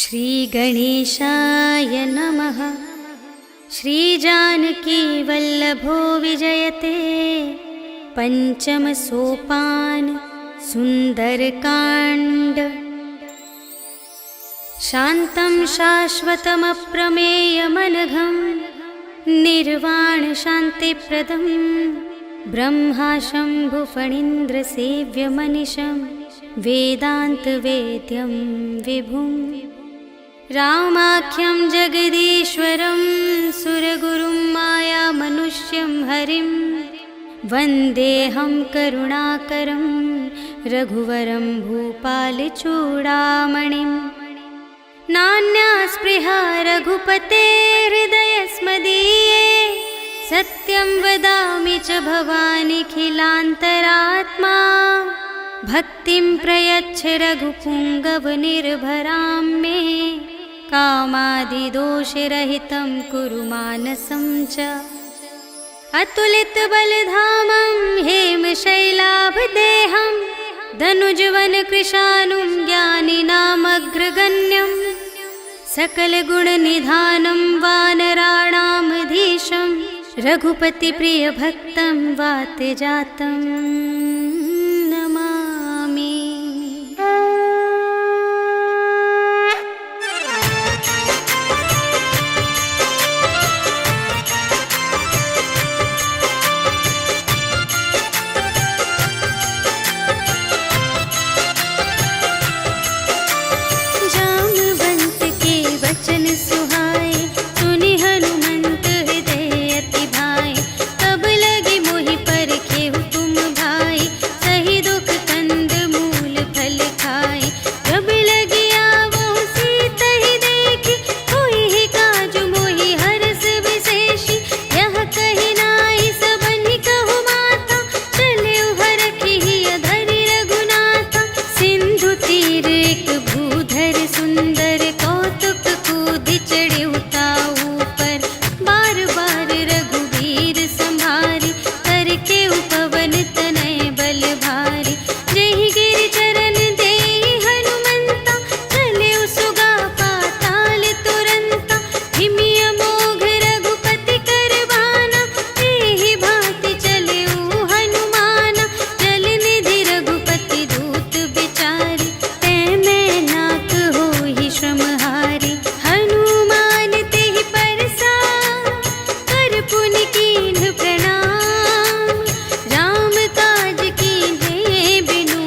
श्रीगणेशाय नमः। श्रीजानकीवल्लभो विजयते पंचम सोपान सुंदरकांड। शान्तं शाश्वतमप्रमेयमनघं निर्वाण शान्तिप्रदं ब्रह्मा शम्भुफणीन्द्रसेव्यमनिशं वेदान्तवेद्यं विभुं। रामाख्यं जगदीश्वरं सुरगुरुं मायामनुष्यं हरिं वन्देऽहं करुणाकरं रघुवरं भूपालचूडामणिं। नान्या स्पृहा रघुपते हृदयस्मदीये सत्यं वदामि च भवानिखिलान्तरात्मा। भक्तिं प्रयच्छ रघुपुङ्गवनिर्भरां मे कामादिदोषरहितं कुरु मानसं च। अतुलितबलधामं हेमशैलाभदेहं धनुजवनकृशानुं ज्ञानिनामग्रगण्यं सकलगुणनिधानं वानराणामधीशं रघुपतिप्रियभक्तं वातजातं नमामि। जामवंत के वचन सुहाए सुनि हनुमंत हृदय अति भाए। तब लगे मोहि परखेहु तुम भाई सही दुख कंद मूल फल खाए। जब लगे आवो सीतहि देखी होई ही काजु मोहि हरस विशेषी। यह कहि नाई सबनि कहु माता चले हरखि अधरि रघुनाथा। सिंधु तीर एक भूधर सुंदर कौतुक कूदि चढ़े ताऊ पर। बार बार रघुवीर संभारी करके उपवन तनय बल भारी। जहि गिरि चरण देहि हनुमंता चले सुगा पाताल तुरंता। हिमि अमोघ रघुपति कर बाना एहि भांति चले हनुमाना। जल निधि रघुपति दूत बिचारी तै मैं नाक होहि श्रमहारी। हनुमान तेहि परसा कर पुनि कीन्ह प्रणाम। राम काज कीन्हे बिनु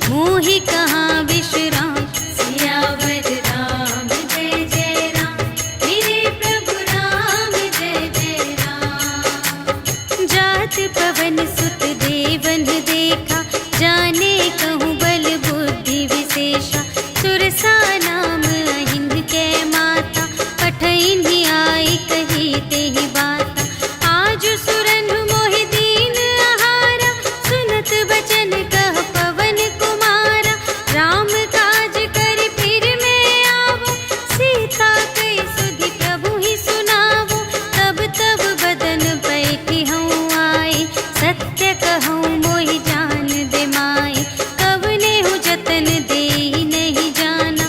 मोहि कहाँ विश्राम। सियावर राम जय जय राम मेरे प्रभु राम जय जय राम। जात पवन सुत देवन देखा जाने कहूँ बल बुद्धि विशेषा। सुरसा नाम अहिंद के माता पठइन्हि आई कही तेहि बाता। आज सुरन मोहि दीन आहारा सुनत बचन कह पवन कुमारा। राम काज कर फिर मैं आवो सीता कई सुधि प्रभु ही सुनावो। तब तब बदन बैठी हूँ आई सत्य कहूँ मोहि जान दे माई। कवने हूँ जतन देहि नहीं जाना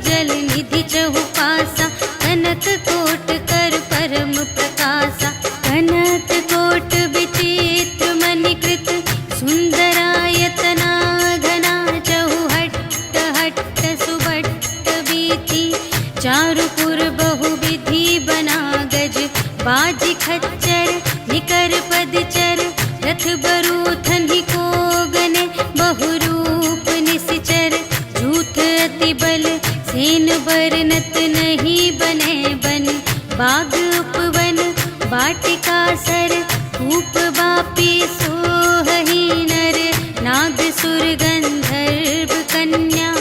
जल निधि चहु पासा, कनक कोट कर परम प्रकाशा। कनक कोट विचित्र मणिकृत, सुंदरायतना घना चहु हट्ट हट्ट सुबट्ट बीती। चारुपुर बहुविधि बना गज, बाजी खच्चर निकर पदचर। रथ बरूथन ही को गने, बहुरूप निश्चर। झूठ अति बल सेन बरनत, नहीं बने बन बाग उपवन। वाटिका सर कूप बापी सोहहि नर, नाग सुर गंधर्व कन्या।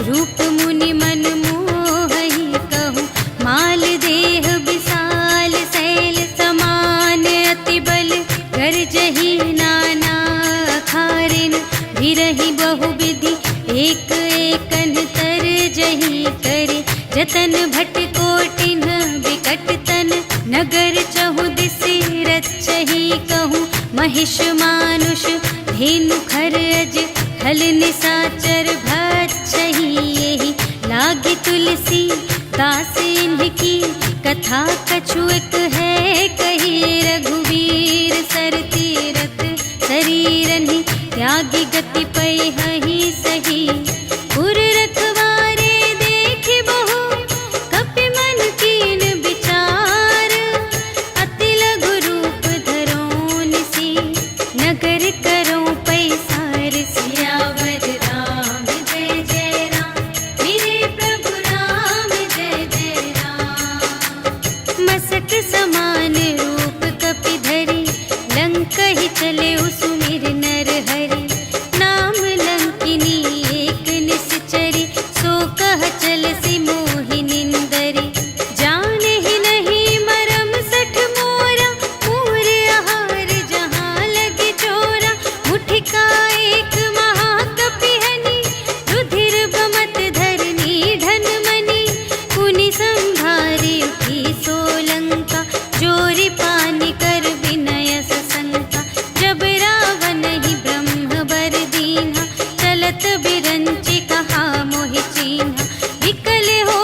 रूप मुनि मन मोहहि कहूँ, माल देह विशाल शैल समान। अति बल गर्जहि नाना अखारिन, भिरहि बहुविधि एक एकन तरजहि करे। जतन भट कोटिन विकट तन, नगर चहु दिसि रचहि कहूँ। महिष मानुष धेनु खरज, हल निसाचर भक्षहि एहि। लागी तुलसी दास इनकी, कथा कछु एक है कही। रघुवीर सर तीरथ शरीरहि, त्यागी गति पैहि सही। पुर रखवारे देखि बहु, कपि मन कीन विचार। अति लघु रूप धरों निसी, नगर करों पैसार। सियावर राम जय जय राम, मेरे प्रभु राम जय जय राम। मसक समान रूप कपि धरि, लंकहि चले सुमिर नर हरि। नाम लंकिनी एक निश्चरी, सो कह चलसि मोहि निंदरी। जानहि नहीं मरम सठ मोरा, मोर आहार जहाँ लगे चोरा। मुठिका एक महाकपि हनि, रुधिर बमत धरनी धन मनि। पुनि संभारि उठी सोलंका, जोरि पानि कर विनय सशंका। जब रावण ही ब्रह्म बर दीन्हा, चलत बिरंचि कहा मोहि चीन्हा। विकल हो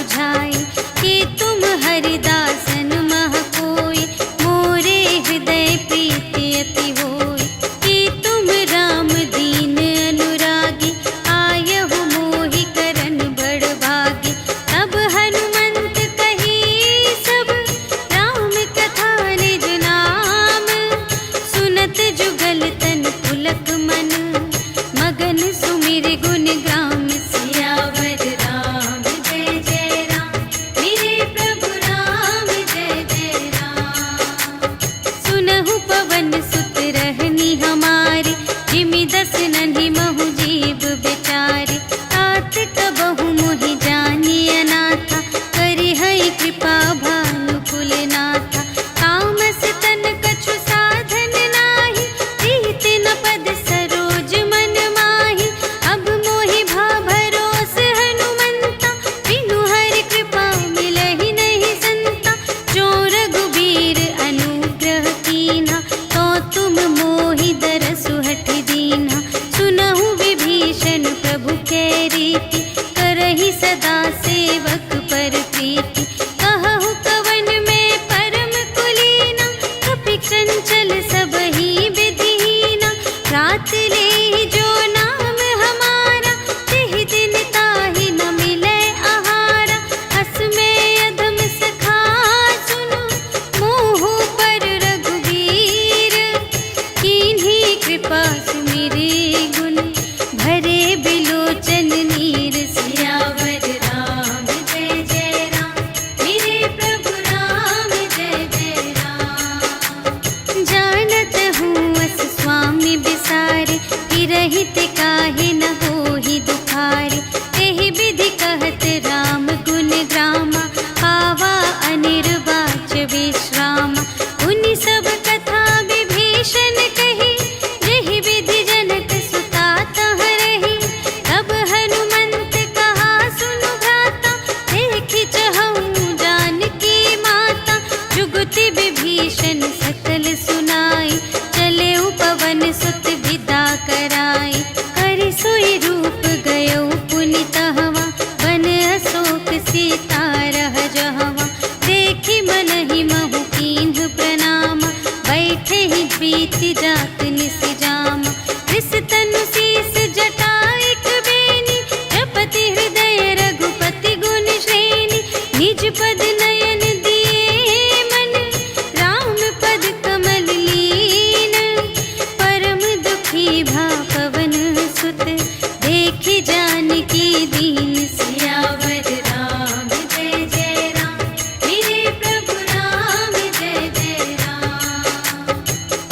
बुझाई। कि तुम हरिदासन मह कोई, मोरे हृदय प्रीति अति होई। कि तुम राम दीन अनुरागी, आयहु मोहि करन बड़ भागी। तब हनुमंत कही सब, राम कथा निज नाम। सुनत जुगल तन पुलक मन, मगन सुमिर गुण ग्राम। सियावर राम जय जय राम, मेरे प्रभु राम जय जय राम। सुनहु पवन सुत रहनी हमारी, जिमि दस नन्हि महु जीव बेचारी। तात कबहु मोहि जानिय नाथा, करिहै कृपा भानु कुलनाथा। तामस तन कछु साधन नाही, प्रीति न पद सरोज मन माही। अब मोहि भा भरोस हनुमंता, बिनु हरि कृपा मिलहि नहीं संता। जो रघुबीर अनुग्रह कीन्हा, तो तुम मोहि दरसु हठि दीन्हा। सुनहु विभीषण प्रभु कै रीति, करहि सदा सेवक पर प्रीति। कहहु कवन में परम कुलीना, कपि चंचल सबहि विधिहीना। रात लेहि जो नाम हमारा, तेहि दिन ताहि न मिलै आहारा। हस में अधम सखा सुनु, मोहु पर रघुबीर। कीन्ही कृपा सुमिरि गुण, भरे बिलोचन नीर। सियावर राम जय जय राम, मेरे प्रभु राम जय जय राम। जानत हूँ अस स्वामी बिसारे, कि रहित काहे न होहि दुखारे। तेहि विधि कहत राम गुण ग्रामा, पावा अनिर्वाच विश्रामा। उनि सब कथा विभीषण कही, जेहि विधि जनक सुता तह रही। तब हनुमंत कहा सुनु भ्राता, देखि चहऊँ जानकी माता। जुगति विभीषण सकल सुनाई, चले पवन सुत विदा कराई। करि सोई रूप गयो पुनि तहवा, बन अशोक सीता रह जहवा। देखि मनहि महु कीन्ह प्रणामा, बैठे ही बीति जात निस जामा। रिस तनु शीस जटा एक बेनी, जपति हृदय रघुपति गुण श्रेणी। निज पद नयन दिए मन, राम पद कमल लीन। परम दुखी भा पवन सुत, देखि जानकी दीन। सियावर राम जय जय राम, मेरे प्रभु राम जय जय राम।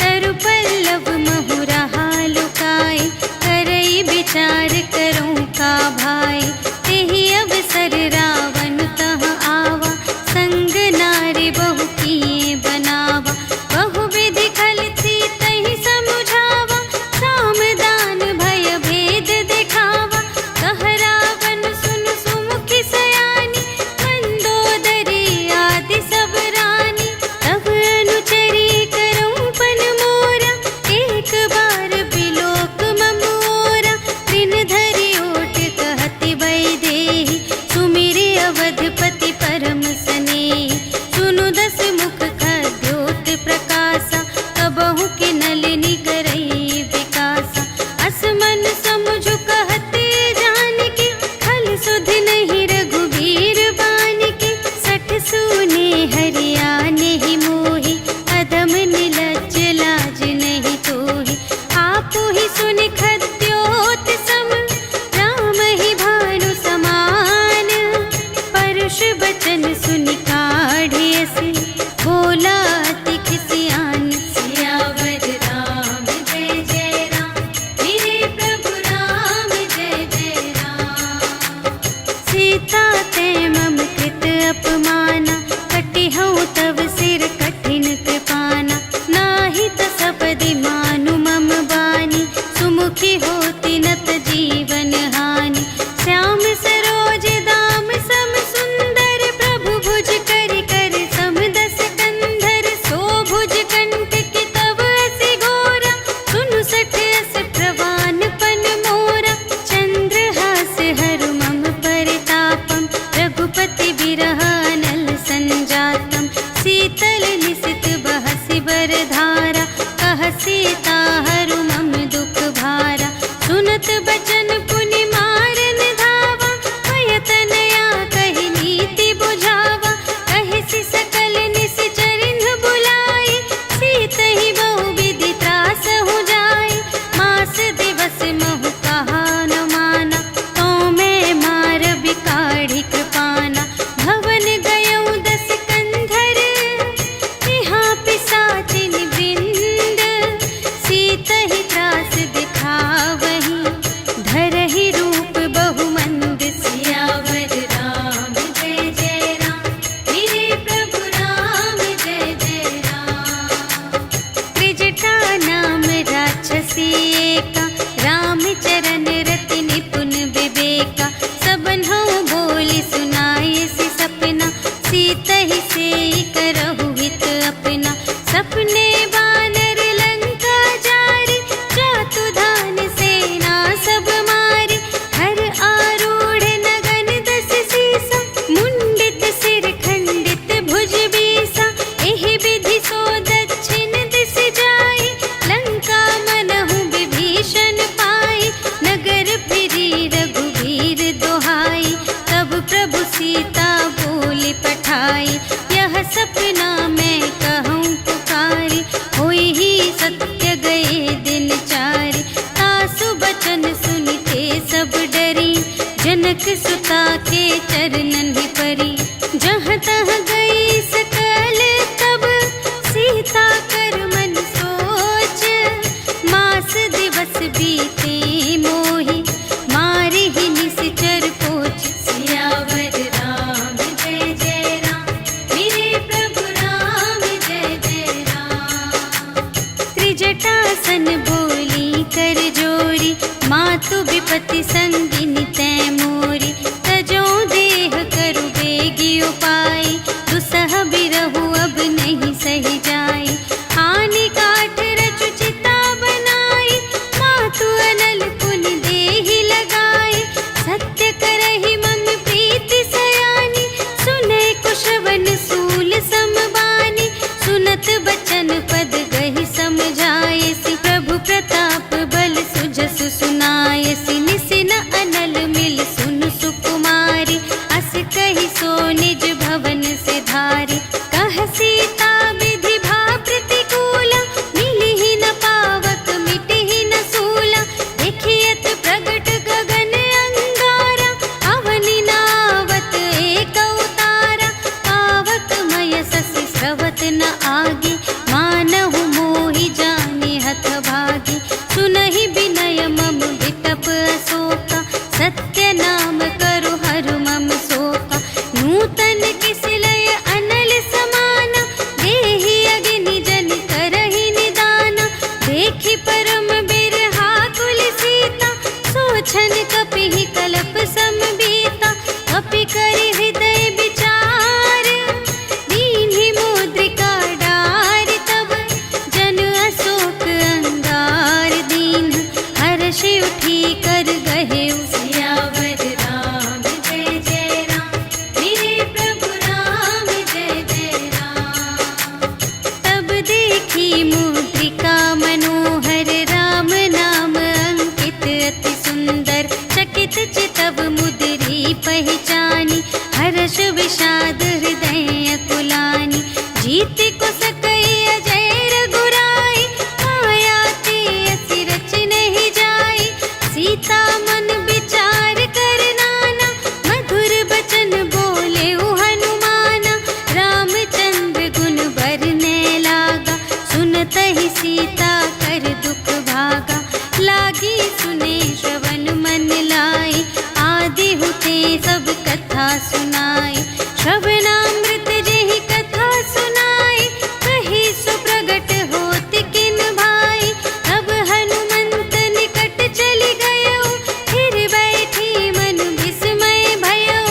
तरु पल्लव महु रहा लुकाई, करई विचार करूँ का भाई। तेहि अवसर रावण तह आवा, संग नारी बहु किए बनावा। बहु विधि खल सीतहि समुझावा, साम दान भय भेद दिखावा। कह रावण सुन सुमुखी सयानी, मंदोदरी आदि सब रानी। तब अनुचरी करऊँ पन मोरा, एक बार बिलोक ममोरा। त्रिन धरि ओट कहति वैदेही, सुमिरि अवधपति परम स्नेही। सुनु दस मुख खद्योत प्रकाशा, कबहु कि नलिनी करई विकासा। अस मन समुझु कहते जानकी, खल सुध नहीं रघुबीर बानिकी। सठ सूने हरियाने ही मोहि, अधम निलज्ज लाज नहीं तोहि। आपु ही सुनि खद्योत सम, राम ही भानु समान। परुष बचन सुनि काढ़ियसि, बोला अति खिसियान। सियावर राम जय जय राम, मेरे प्रभु राम जय जय राम। सीता ते मम कृत अपमाना, कटिहउँ तव सिर कठिन कृपाना। नाही त सपदि मानु मम बानी, सुमुखी होति नत जीवन हानि। श्याम सरोज दाम सम सुंदर, प्रभु भुज करि कर सम विरह अनल संजातम। शीतल निशित बहसि बरधारा, कह सीता हरु मम दुख भारा। सुनत बचन पुनि मारन धावा, भय तनया कहि नीति बुझावा। कहि सकल निश्चरिन बुलाई, सीतहि बहु विधि त्रास हो जाई। मास दिवस महु कहा न माना, तो मैं मार बिकाढ़ी कृपाना। भवन गयौ दस कंधर, यहाँ पिशाचिन वृंद। सीतहि त्रास दिखावही, धरहि रूप बहुमंद। सियावर राम जय जय राम, मेरे प्रभु राम जय जय राम। त्रिजटा नाम राक्षसी एका, रामचरण रति निपुण विवेका। सबन्हु बोली सुनाए सि सपना, सीतहि सेई करहु हित अपना। सपने बानर लंका जारी, जातु धान सेना सब मारी। हर आरूढ़ नगन दस सीसा, मुंडित सिर खंडित भुज बीसा। एहि विधि सो दक्षिण दिस जाई, लंका मनहु विभीषण पाई। नगर फिरी रघुवीर दोहाई, तब प्रभु सीता बोली पठाई। यह सपना मैं कहूँ पुकारी, होई ही सत्य गए दिन चारि। तासु बचन सुनिते सब डरी, जनक सुता के चरणन ही परी। जहाँ तहाँ गई सकल तब, सीता कर मन सोच। मास दिवस बीते मोहि, मारि ही निशिचर पोच। सियावर राम जय जय राम, मेरे प्रभु राम जय जय राम। त्रिजटासन बोली कर जोरी, मातु विपति संगिनी तै मोरी। तजो देह करु बेगी उपाई, दुसह बिरहु अब नहीं सही जाई। आनि काठ रचु चिता बनाई, मातु अनल पुनि देहि लगाई। सत्य करहि मम प्रीति सयानी, सुनै कुशवन सूल समबानी। सुनत बचन पद गहि समझायसि, प्रभु प्रताप बल सुजसु सुनायसि। निसिन अनल मिल सुन सुकुमारी, अस कहि सो निज भवन से धारी। कह सीता विधि भा प्रतिकूला, मिलिहि न पावक मिटिहि न सूला। देखियत प्रगट गगन अंगारा, अवनि नावत एक अवतारा। पावक मय शशि स्रवत न आगे, मानहु मोहि जानि हथ भागी। सुनहि विनय मम विटप अशोका, सत्य नाम करु हरु मम शोका। नूतन किसिलय अनल समाना, देहि अग्नि जन करहि निदाना। देखि परम बिरहा कुल सीता, सोछन कपिहि कलप समबीता। कपि करि हृदय विचार, दीन्हि मुद्रिका डारि। तब जन अशोक अंगार दीन, हर्षि उठी कर गहेउ। सियावर राम जय जय राम, मेरे प्रभु राम जय जय राम। तब देखी मुद्रिका मनोहर, राम नाम अंकित अति सुंदर। चकित चितव मुद्री पहचानी, हर्ष विषाद हृदय अकुलानी। जीत को सकई अजय रघुराई, माया ते असि रच नहीं जाई। सीता मन विचार कर नाना, मधुर बचन बोले हनुमाना। रामचंद्र गुण बरने लागा, सुनतहि सीता कर दुख भागा। लागी सुने श्रवण मन लाई, आदि हुते सब कथा सुनाई। श्रवणामृत जेहि कथा सुनाई, कही सो प्रगट होत किन भाई। तब हनुमंत निकट चली गयो, फिर बैठी मन विस्मय भयो।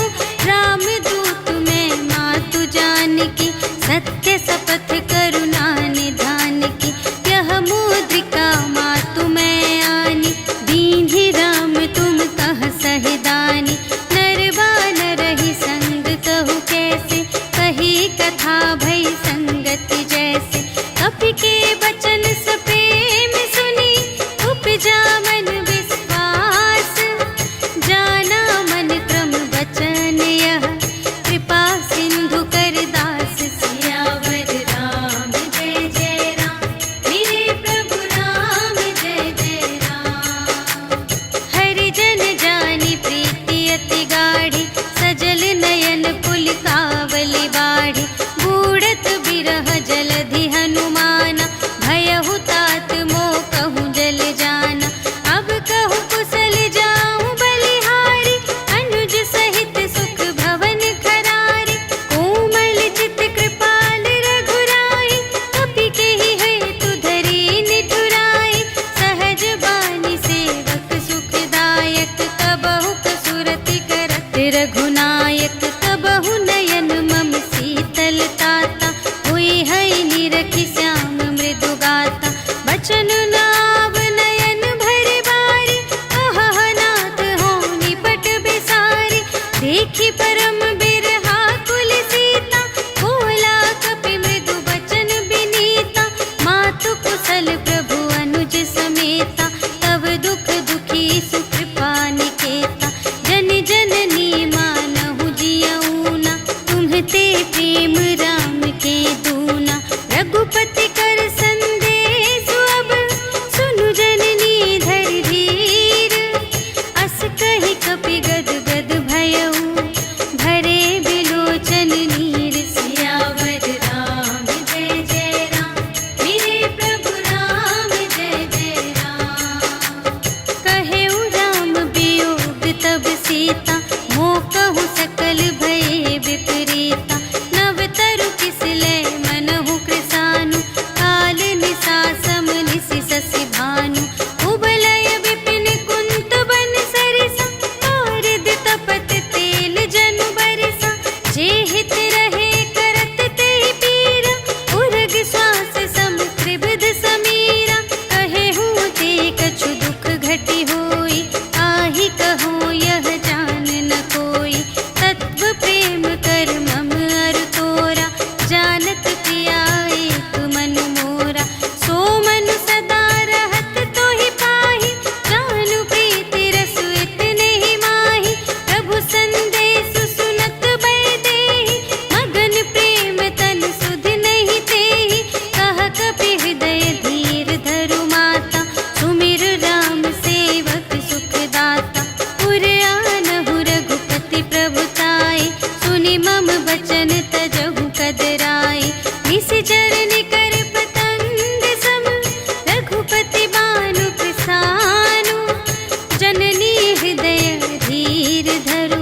राम दूत में मातु जानकी, सत्य शपथ करुणा निधान की। यह मुद्रिका मातु मैं आनी, दीन्हि राम तुम कह सहिदानी। नर बानर ही संग कहु, बचन तजहु कदराए। निशिचर निकर पतंग सम रघुपति बानु प्रसानु। जननी हृदय धीर धरु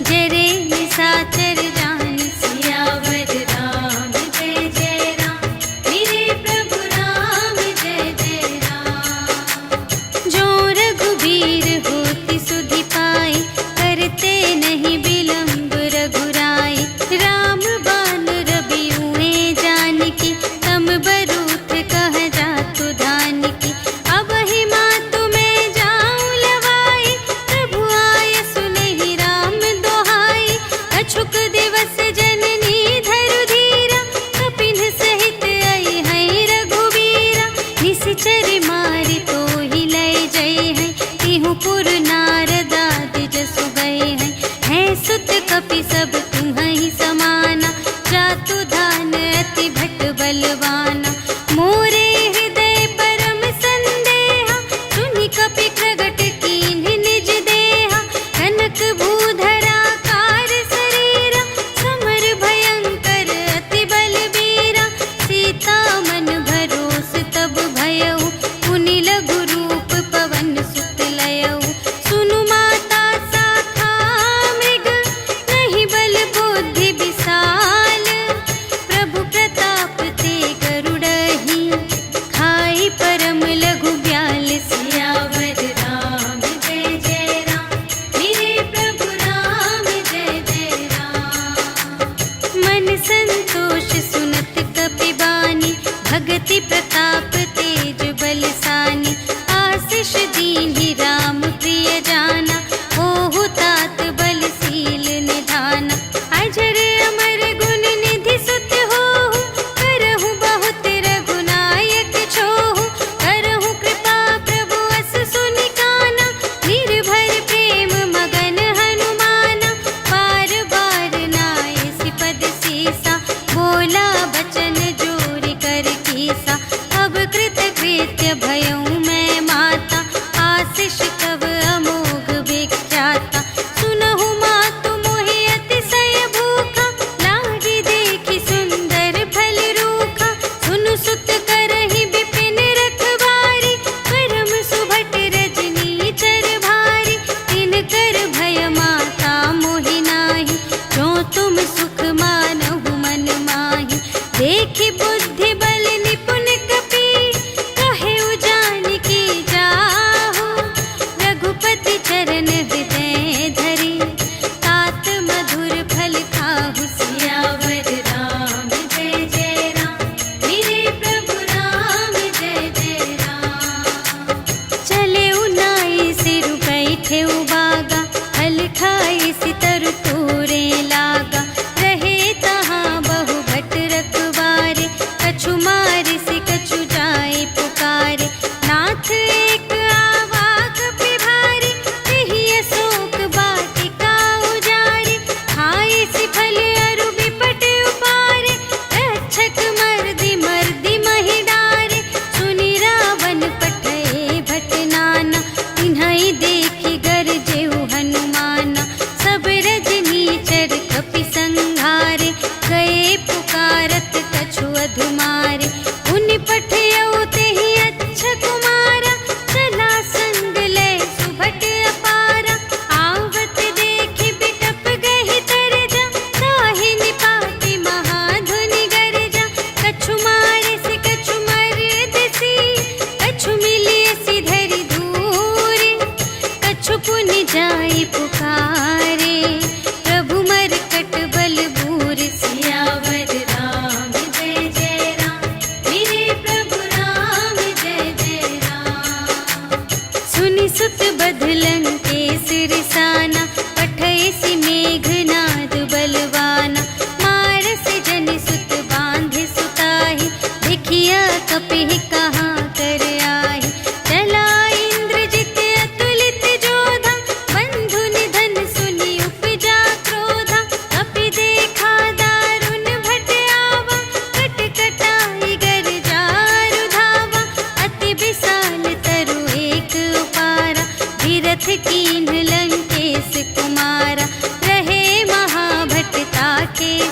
जरे निशाचर जान। सियावर राम जय जय राम मेरे प्रभु राम जय जय राम। जो रघुबीर होति सुधि पाए करते नहीं विलंब रघुराई। राम बान रबियुए जानकी तम बरूथ कह जातु धानकी। अब ही मातु मैं जाऊं लवाई प्रभु आय सुनहि राम दोहाई। अछुक दिवस जननी धरु धीरा कपिन सहित आई है रघुबीरा। निशिचर मारि तो ही लय जय है तिहु पुर नारद आदि जसु गए हैं। है सुत कपि सब तुम्हि समाना जातु धान अति भट बलवाना। मोरे हृदय परम संदेहा सुनि कपि प्रगट कीन्ह निज देहा। कनक भूधरा कार शरीरा समर भयंकर अति बलबीरा। सीता मन भरोस तब भयउ पुनि लघु रूप पवन सुत लयउ। सुनु माता शाखा मृग नहीं बल बुद्धि विशाल। प्रभु प्रताप ते गरुड़हि खाई परम लघु ब्याल। सियावर राम जय जय राम मेरे प्रभु राम जय जय राम। मन संतोष सुनत कपि बानी भगति प्रताप तेज बलसानी। आशीष दीन्हि राम प्रिय जाना ओहु तात बलशील निधाना। अजर अमर गुण निधि सुत होहु करहु बहुत रघुनायक छोहु। करहु कृपा प्रभु अस सुनि काना निर्भर प्रेम मगन हनुमाना। बार बार नाय सिपद सीसा बोला बचन जोरि कर कीसा। अब कृत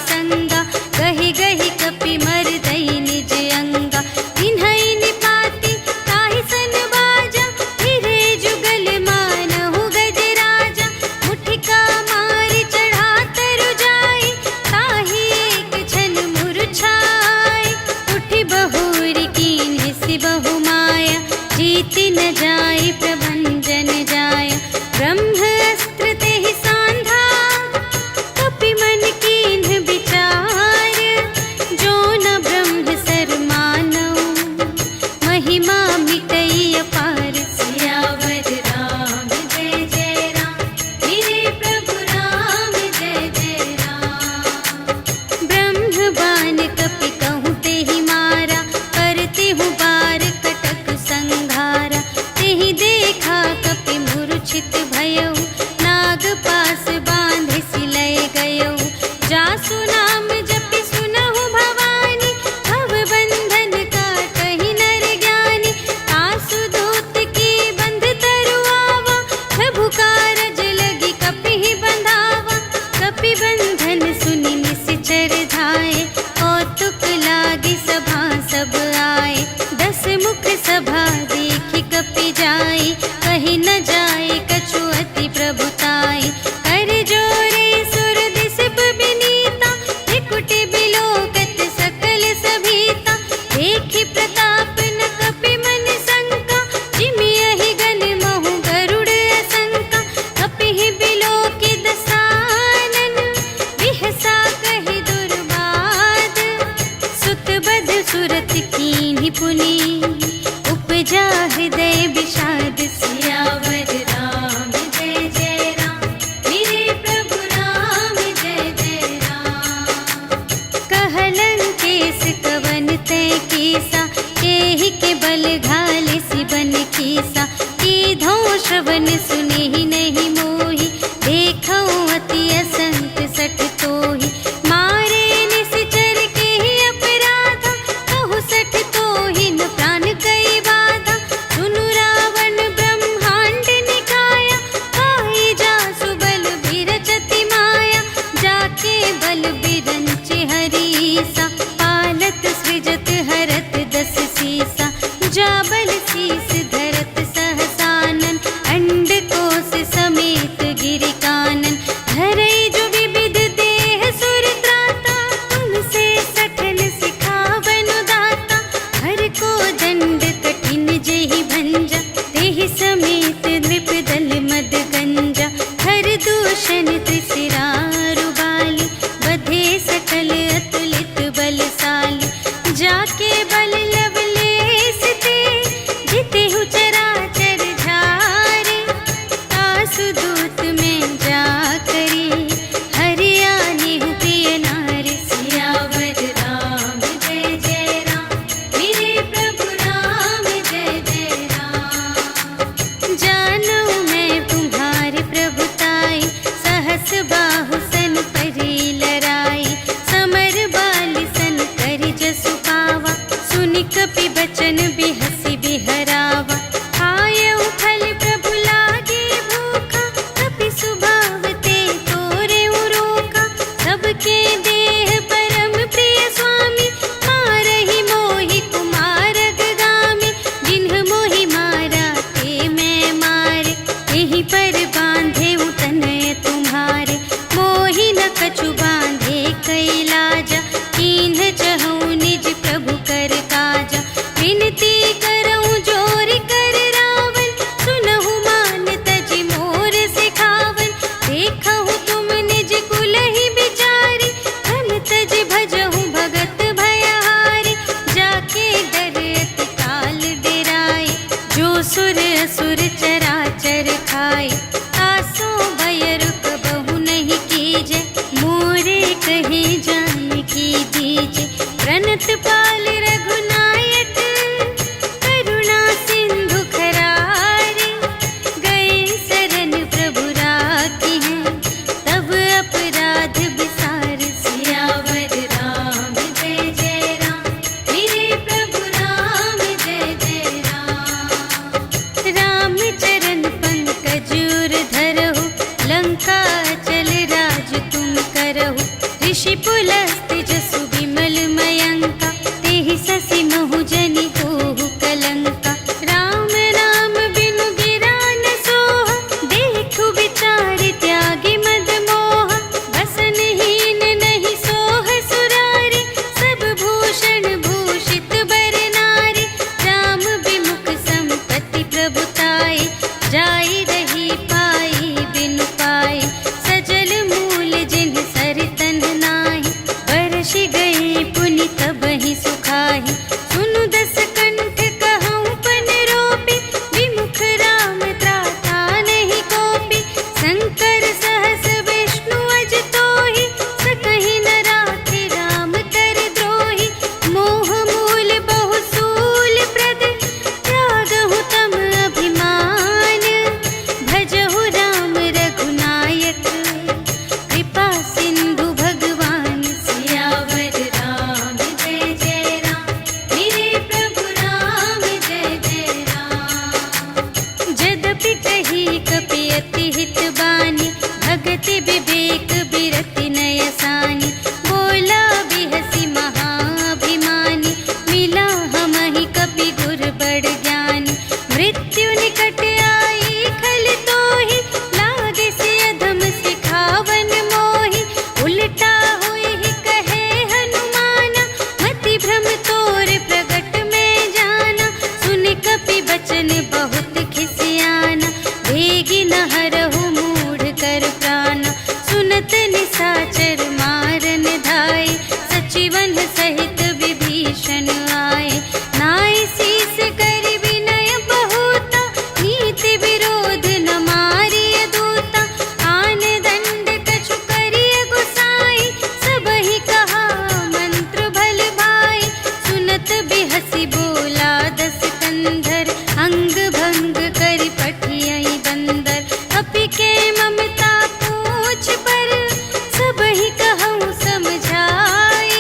संगा, गहि गहि कपि मरदई निज अंगा। इन्हई निपाति ताहि सन बाजा, फिरे जुगल मानहु गजराजा। मुठिका मारि चढ़ा तरु जाई, ताहि एक छन मुरझाई। उठि बहुरी कीन्ह सि बहु माया, जीति न जाई प्रभंजन जाया। ब्रह्म अस्त्र तेहि सांधा, कपि मन कीन्ह विचार। जो न ब्रह्म सर मानऊ, महिमा मिटई अपार। सियावर राम जय जय राम, मेरे प्रभु राम जय जय राम। ब्रह्म बाण कपि कहूँ तेहि मारा, करते हूँ बार कटक संघारा। तेहि देखा कपि मूर्छित भयउ, नाग पास बांधे सिलय गयउ। जासु नाम जपि सुनहु भवानी, भव बंधन काटहि नर ज्ञानी। तासु दूत की बंध तरु आवा, प्रभु कारज लगी कपि बंधावा। कपि बंधन सुनि निश्चर धाये, कौतुक लागी सभा सब आए। 10 मुख सभा देखि कपि जाई, कहि न जाए कछु अति प्रभुताई। कर जोरे सुर दिसप बिनीता, त्रिकुटि बिलोकत सकल सभीता। देखि प्रताप न कपि मन शंका, जिमियहि गन महु गरुड़ असंका। कपिहि बिलोकि दसानन, बिहसा कहि दुर्बाद। सुत बध सुरत कीन्हि पुनि, उपजा हृदय विषाद। सियावर राम जय जय राम, मेरे प्रभु राम जय जय राम। कहलन केस कवन तय कीसा, केहि के बल घाल सिबन कीसा। कीधों श्रवण सुनेहि नहीं मोहि, देखऊँ अति असंत सठ तोहि। मारे निश्चर केहि अपराधा, कहु सठ तोहि न प्राण कई बाधा। सुनु रावण ब्रह्मांड निकाया, पाई जासु बल बिरचति माया। जाके बल बिरंचि हरीसा, पालत सृजत हरत 10 सीसा। जा बल शीस धरत सहसानन, अंड कोश समेत गिरि कानन। धरई जो विविध देह सुर त्राता, तुमसे सठन सिखावनु दाता। हर को दंड कठिन जेहि भंजा, तेहि समेत नृप दल मद गंजा। हर दूषण त्रिशिरारु बाली, बधे सकल अतुलित बलशाली। जाके बल लवलेश ते, जितेहु चराचर झारे। तासु दूत में जा करी, हरियानेहु प्रिय नारी। सियावर राम जय जय राम, मेरे प्रभु राम जय जय राम। जानऊ मैं तुम्हारे प्रभुताई, सहस बाहु सन परी लराई। समर बाली सन करि जसु पावा, सुनि कपि बचन बिहसि बिहरावा। खायउ फल प्रभु लागे भूखा, कपि सुभाव ते तोरेउ रोका। सबके देह परम प्रिय स्वामी, मारहि मोहि कुमार अगगामी। जिन्ह मोहि मारा ते मैं मारे, एहि पर बांधे तनय तुम्हारे। मोहि न कछु बांधे कैलाजा, कीन्ह चहु निज प्रभु कर काजा। विनती करऊँ जोर कर रावण, सुनहु मान तजि मोर सिखावन। देखहु तुम निज कुलहि बिचारी, धन तजि भजहु भगत भयहारी। जाके डर अति काल डेराए, जो सुर असुर चराचर खाए। तासो भय रुक बहु नहीं कीजे, मोरे कहे जान की दीजे। हस्त जसु विमल मयंका, तेहि ससि महु जनि होहु कलंका। राम नाम बिनु गिरा न सोहा, देखु विचार त्यागी मद मोहा। बसनहीन नहीं सोह सुरारी, सब भूषण भूषित बर नारी। राम विमुख संपत्ति प्रभुताई, जाई रही पाई बिनु पाई। सजल मूल जिन्ह सर तन नाही, बरषि गई पुनि तबहि सुखाहि। सुनु दस कंठ कहऊँ पन रोपी, विमुख राम त्राता नहीं कोपी। शंकर सहस विष्णु अज तोहि, सकहि न राखि राम कर द्रोहि। मोह मूल बहु सूल प्रद, त्यागहु तम अभिमान। भजहु राम रघुनायक, कृपा सिंधु भगवान। सियावर राम जय जय राम, मेरे प्रभु राम जय जय राम। जदपि कही कपि अति हित बानी, भगति विवेक बिरति नय सानी। बोला बिहसि महाभिमानी, मिला हमहि कपि गुर बड़ ज्ञानी। मृत्यु निकट आई खल तोहि, लागे से अधम सिखावन मोहि। उलटा होई कहे हनुमाना, मति भ्रम तोर प्रगट में जाना। सुन कपि बचन बहुत खिसियाना, भेगी न हरहु मूढ़ कर प्राणा। सुनत निसाचर मारन धाय, सचिवन सहित विभीषण आए। नाय शीस कर विनय बहुता, नीति विरोध न मारिय दूता। आन दंड कछु करिय गुसाई, सबहि कहा मंत्र भल भाई। सुनत बिहसि बोला दस कंधर, अंग भंग करि पठियहि बंदर। कपि के ममता पूछ पर, सबहि कहऊँ समझाई।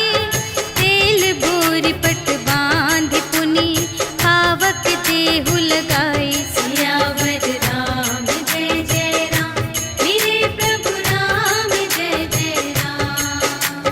तेल बोरि पट बाँधि पुनि, पावक देहु लगाई। सियावर राम जय जय राम, मेरे प्रभु राम जय जय राम।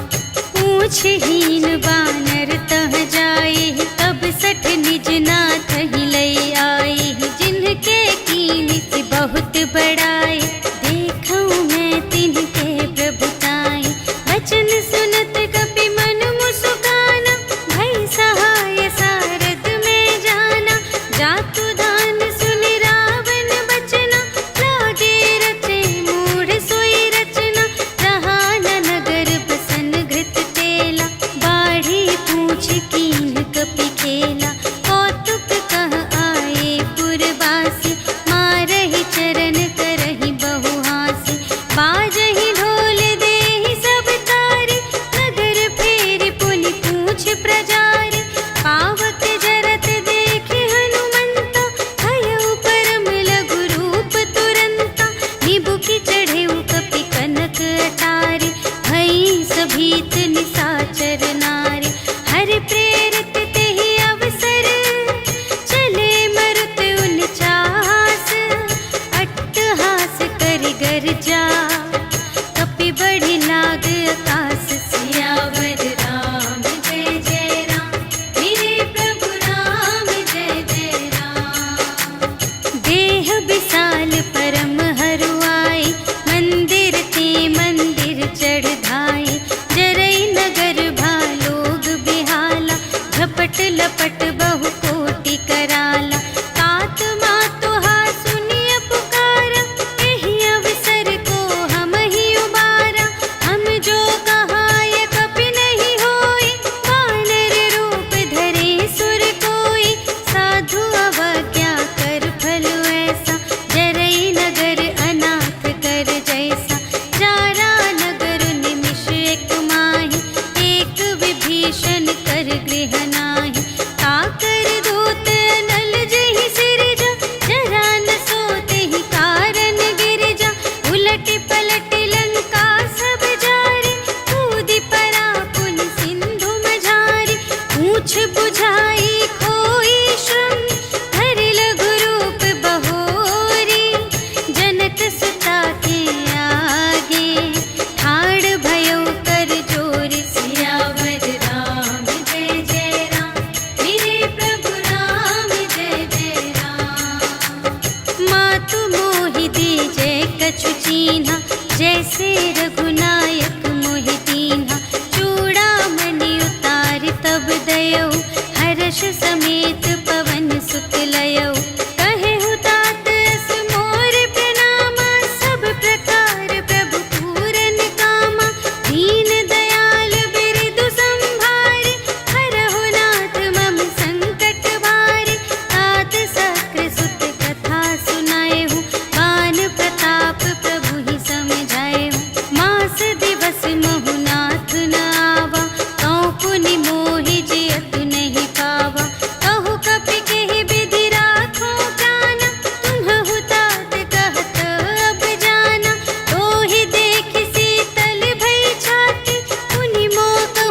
पूछहीन बानर तह जाई, तब सठ निज नाथ ही लई आई। जिनके कीन्हि बहुत बड़ाई, देखऊँ मैं तिनके प्रभुताई। बचन सुनत कपि मन मुसुकाना, भई सहाय सारथ में जाना। जातु दान सुनि रावण बचना, लागे रचे मूढ़ सोई रचना। रहा न नगर बसन घृत तेला, बाढ़ी पूछ कीन्ह कपि खेला। कौतुक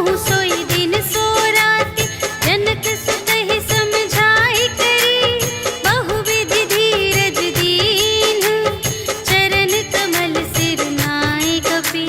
सुनहु सोई दिन सो राति, जनक सुतहि समझाई करी, बहुविधि धीरज दीन्ह, चरण कमल सिर नाय कपि,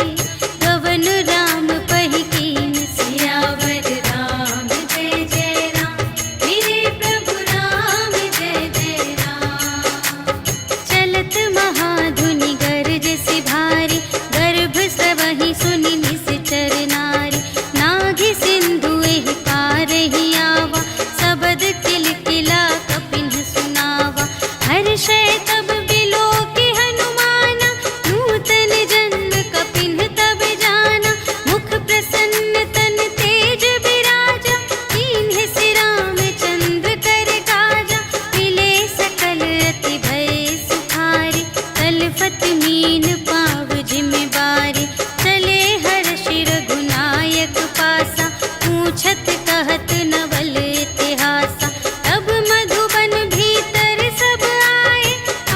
गवन राम पहि कीन। सियावर राम जय जय राम, मेरे प्रभु राम जय जय राम। चलत महाधुनि गरज सि भारी, गर्भ स्रवहि सुनि निश्चर नारी, नाघि सिंधु एहि पारहि आवा, सबद किलकिला कपिन्ह सुनावा। हर्षै तब बिलोकि हनुमाना, नूतन जन्म कपिन्ह तब जाना। मुख प्रसन्न तन तेज बिराजा, कीन्ह सि रामचंद्र कर काजा। मिले सकल अति भय सुखारी, तलफत मीन पाव जिमि बारी। चले हर्षि रघुनायक पासा, पूछत कहत नवल इतिहासा। तब मधुबन भीतर सब आए,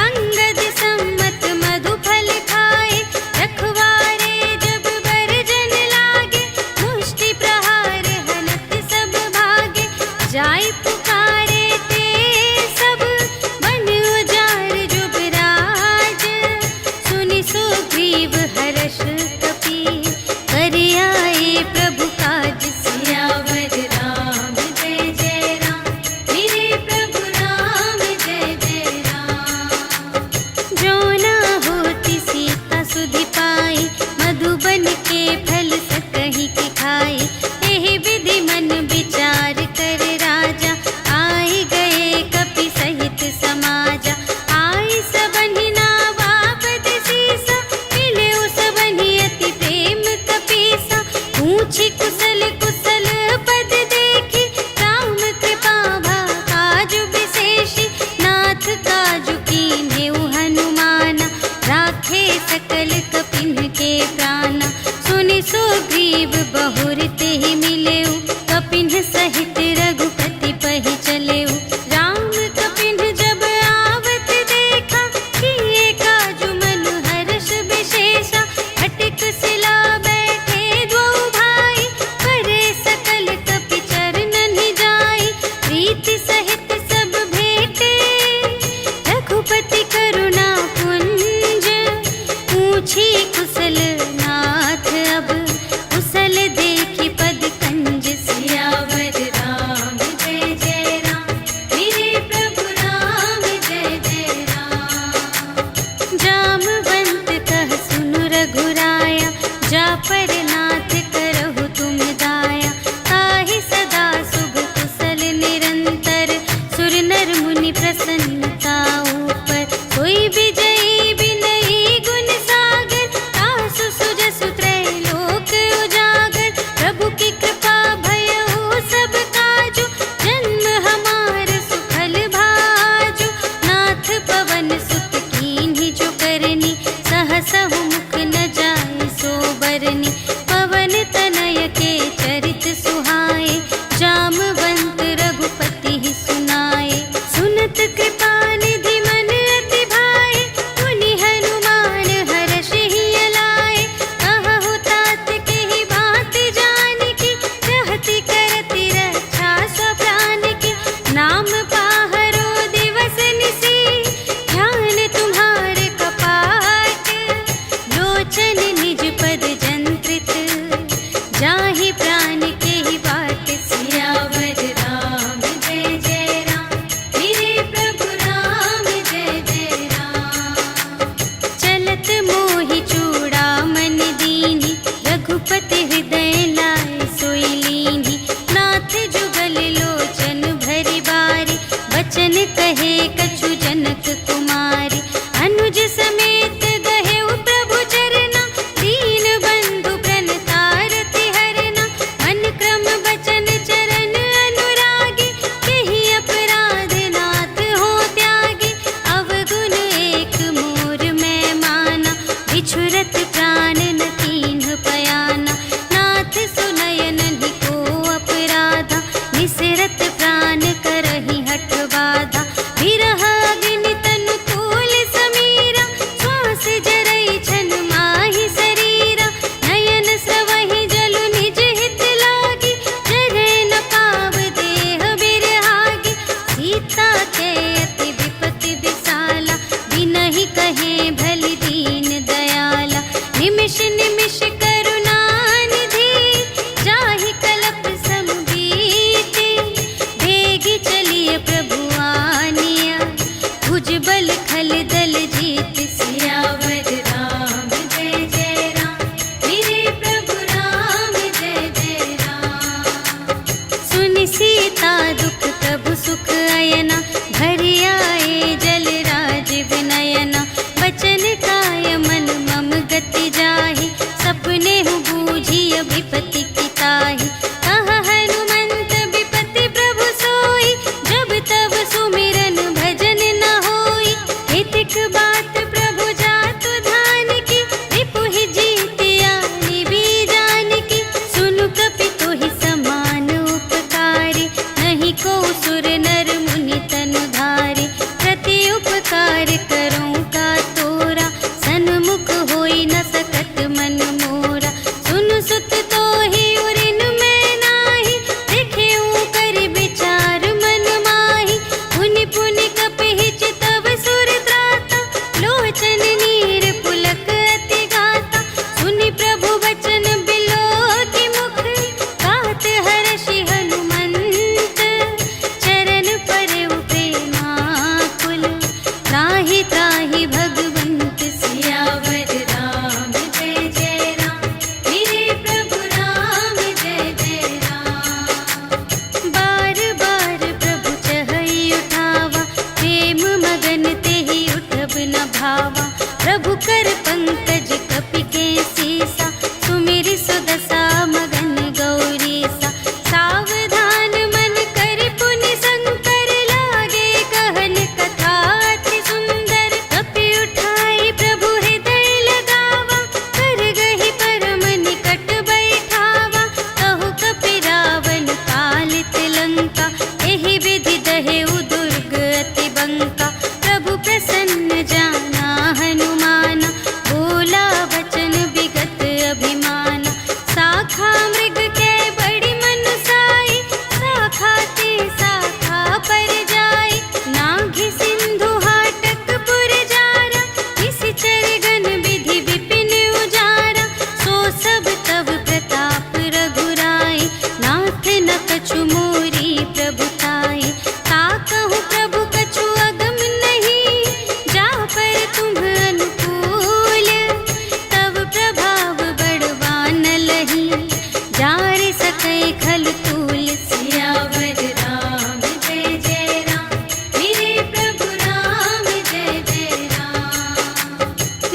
अंगद सम्मत मधु फल खाए। रखवारे जब बरजन लागे, मुष्टि प्रहार हनत सब भागे। जाय पुकारे ते सब, बन उजाड़ जुबराज। सुनि सुग्रीव हर्ष कपि, कर आए प्रभु काज। सियावर राम जय जय राम, मेरे प्रभु राम जय जय राम। जो न होति सीता सुधि पाई, मधुबन के फल सकहि के खाई। एहि विधि मन विचार कर राजा, आए गए कपि सहित समाजा। आए सबहि नावा पद सीसा, मिले सबहि अति प्रेम कपीसा। पूछी कुशल कुशल पद देखी, राम कृपा भा काजु विशेषी। नाथ काजु कीन्हेउ हनुमाना, राखे सकल कपिन्ह के प्राणा। सुनि सुग्रीव बहुर तेहि मिलेउ, कपिन्ह सहित रघुपति पहि चलेउ। राम कपिन्ह जब आवत देखा, किए काजु मनु हर्ष विशेषा। फटिक सिला बैठे द्वौ भाई, करे सकल कपि चरणनि जाई। प्रीति सहित सब भेटे, रघुपति करुणा पुंज। पूछी कुशल नाथ अब, कुशल देखि पद बरसै खल तूल। सियावर राम जय जय राम, मेरे प्रभु राम जय जय राम।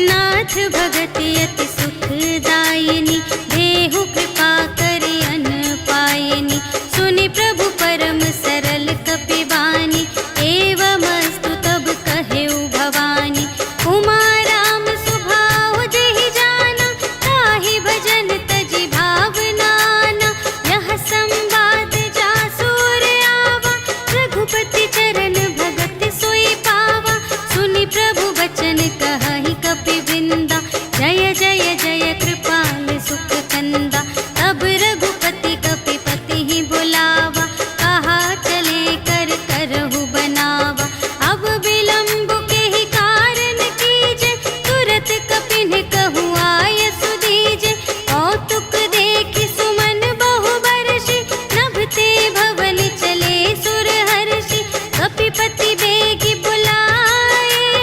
नाथ भगत अति सुखदायिनी, देहु कृपा करि अन्न पायिनी। सुनि प्रभु परम सरल कपिवानी, एवमस्तु तब कहेउ भवानी। उमा राम सुभाव जेहि जाना, ताहि भजन तजि भावनाना। यह संवाद जासुर आवा, रघुपति चरण भगत सोई पावा। सुनि प्रभु वचन कहहि कपिवृंदा, जय जय जय कृपाल सुख कंदा। तब रघुपति कपिपति ही बुलावा, कहा चले कर करहु बनावा। अब विलंब के ही कारण कीजे, तुरत कपिन कहु आय सुदीजे। कौतुक देखि सुमन बहु बरषि, नभते भवन चले सुर हर्षि। कपिपति बेगी बुलाए,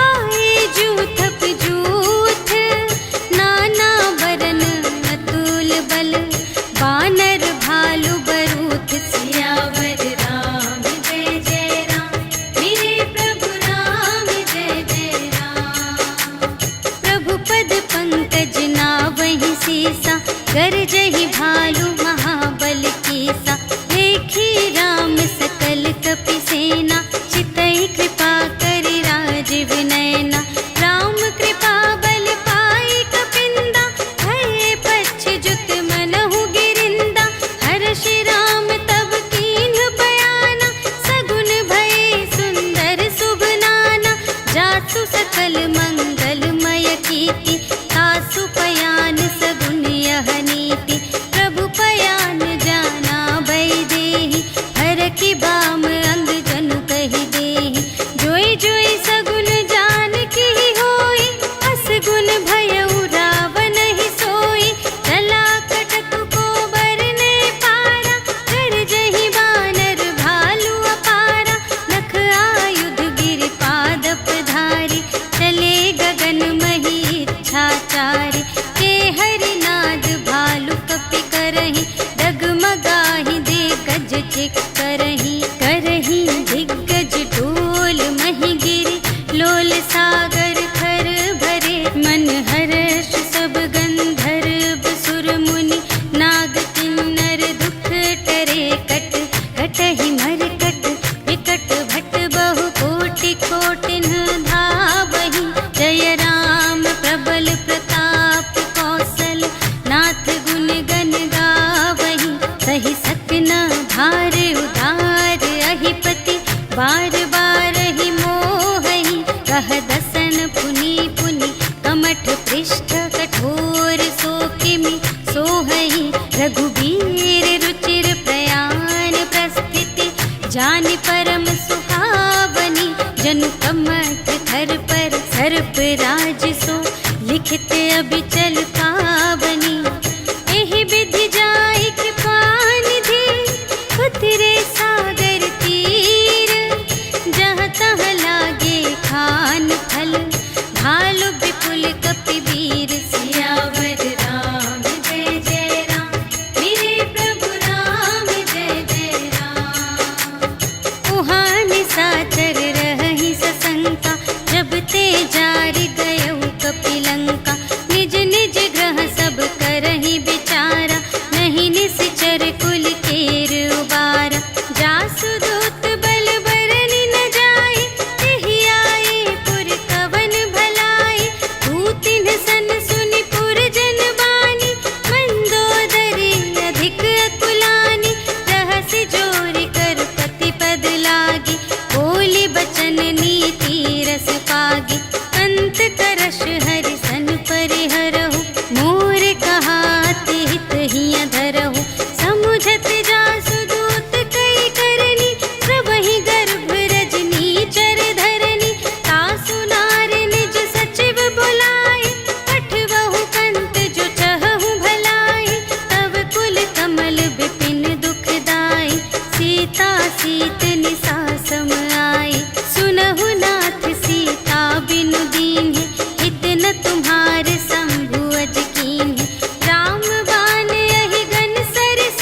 आए जूथप जूथ। नाना बरन अतुल बल, बानर भालु बरूथ। सियावर राम जय जय राम, मेरे प्रभु राम जय जय राम। प्रभु पद पंकज नावहि सीसा, गरजहि भालु महाबल कीसा। देखी राम सकल कपि सेना, चितई कृपा करि राजीव नयना। राम कृपा बल पाई कपिंदा, भये पच्छ जुत मनहु गिरिंदा। हर्षि राम तब कीन्ह बयाना, सगुन भये सुंदर शुभ नाना। जासु सकल मंगलमय कीर्ति, तासु पयान सगुन यह नीति। प्रभु पयान जाना भय देहि, हरखि बाम अंग जनु कहि देहि। जोई जोई सगुन जानकी होई, असगुन भयउ रावण ही सोई। चला कटक को बरने पारा, गरजहि बानर भालु अपारा। नख आयुध गिरि पादप धारी, चले गगन मही इच्छाचारी। के हरिनाद भालु कपि करहि, डगमगाहि दे गज चिक करहि। करहि दिग्गज डोल महि गिरि, लोल सागर खर भरे। मन हर्ष सब गंधर्व सुर मुनि, नाग किन्नर दुख टरे। कट कटहि मरकट विकट भट, बहु कोटि कोटिन धावहि। जय राम प्रबल प्रताप कौशल, नाथ गुण गण गावहि। सहि सकना भार उदार अहिपति, बार बार ही मोहहि। कह दसन पुनि पुनि, कमठ पृष्ठ कठोर सो किमि सोहहि। रघुबीर रुचिर प्रयाण प्रस्थिति, जानि परम सुहावनी। जनु कमठ धर पर सर्प राज सो, लिखित अबिचल पावनी। एहि विधि जाई कृपा निधि, उतरे सागर तीर। जहाँ तहाँ लागे खान फल, भालु विपुल कपिवीर। सियावर राम जय जय राम, मेरे प्रभु राम जय जय राम। उहाँ निशाचर रहहि सशंका, जब ते जारि गयउ कपिलंका। निज निज ग्रह सब करहि विचारा, नहीं निश्चर कुल केर उबारा। जासु दूत बल बरनि न जाय, तेहि आए पुर कवन भलाई। दूतिन सन सुनि पुर जन बानी, मंदोदरी अधिक अकुलानी। रहसि जोरि कर पति पद लागी, बोली बचन नीति रस पागी। अंत करश हरि सन परिहरहु, मोर कहाति हित हिय धरहु। समुझत जासु दूत कई करनी, सबहि गर्भ रजनी चर धरनी। तासु नार निज सचिव बुलाए, पठवहु कंत जो चहहु भलाई। तब कुल कमल विपिन दुखदाई, सीता सीत निसा सम आई। सुनहु नाथ सीता बिनु दीन्हि, हित न तुम्हारे शंभु अज कीन्हि। राम बाण यहि गन सरिस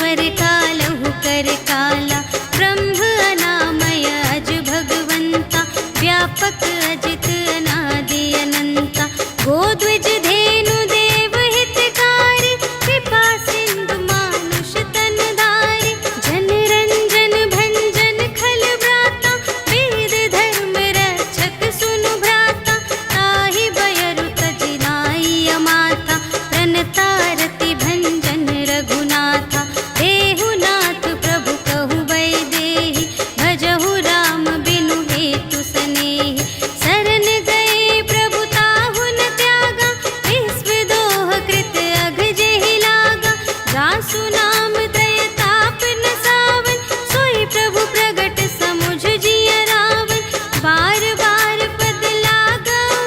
ईश्वर कालहु कर काला, ब्रह्म अनामय अज भगवंता, व्यापक अजित अनादि अनंता, गोद्विज धेनु देव हितकारी, कृपा सिंधु मानुष तन धारी, जन रंजन भंजन खल व्राता, वेद धर्म रक्षक सुनु भ्राता, ताहि बयरु तजि नाई माता, प्रणतारति भंजन रघुनाथा, देहुनाथ प्रभु कहु वैदेही, भजहु राम बिनु हेतु सनेही, शरण गए प्रभु ताहु न त्यागा, विश्व दोह कृत अघ जेहि लागा, जासु नाम दय ताप न सावन, सोई प्रभु प्रगट समुझ जिय रावण, बार बार पद लागऊ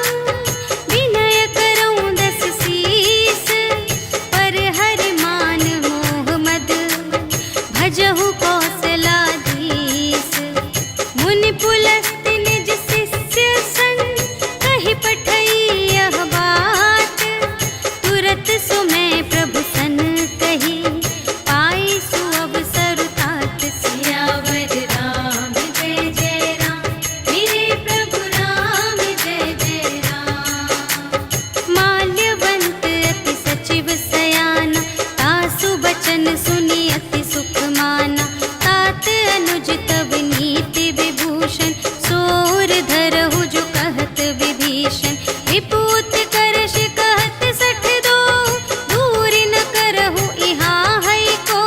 विनय करऊँ दस सीस, पर हरि मान मोह मद भजहु कौशलाधीश, मुनि पुलस्त्य निज शिष्य संग, कहि पठई यह बात, तुरत सुमय प्रभु सन कही, पाई सुअवसर तात, सियावर राम जय जय राम, मेरे प्रभु राम जय जय राम। माल्यवंत अति सचिव सयाना, तासु बचन सुनि अति सुख माना, तात अनुज तब नीति विभूषण, सोर धरहु जो कहत विभीषण, विपूत करश कहत सठ दो, दूर न करहु इहाँ है को,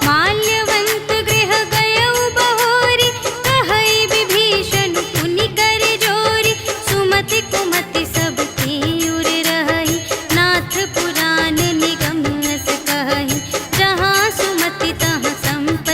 माल्यवंत गृह गयउ बहोरी, कहई विभीषण पुनि कर जोरी, सुमति कुमति सब की उर रही, नाथ पुराण निगम अस कहई, जहाँ सुमति तहाँ संपत्ति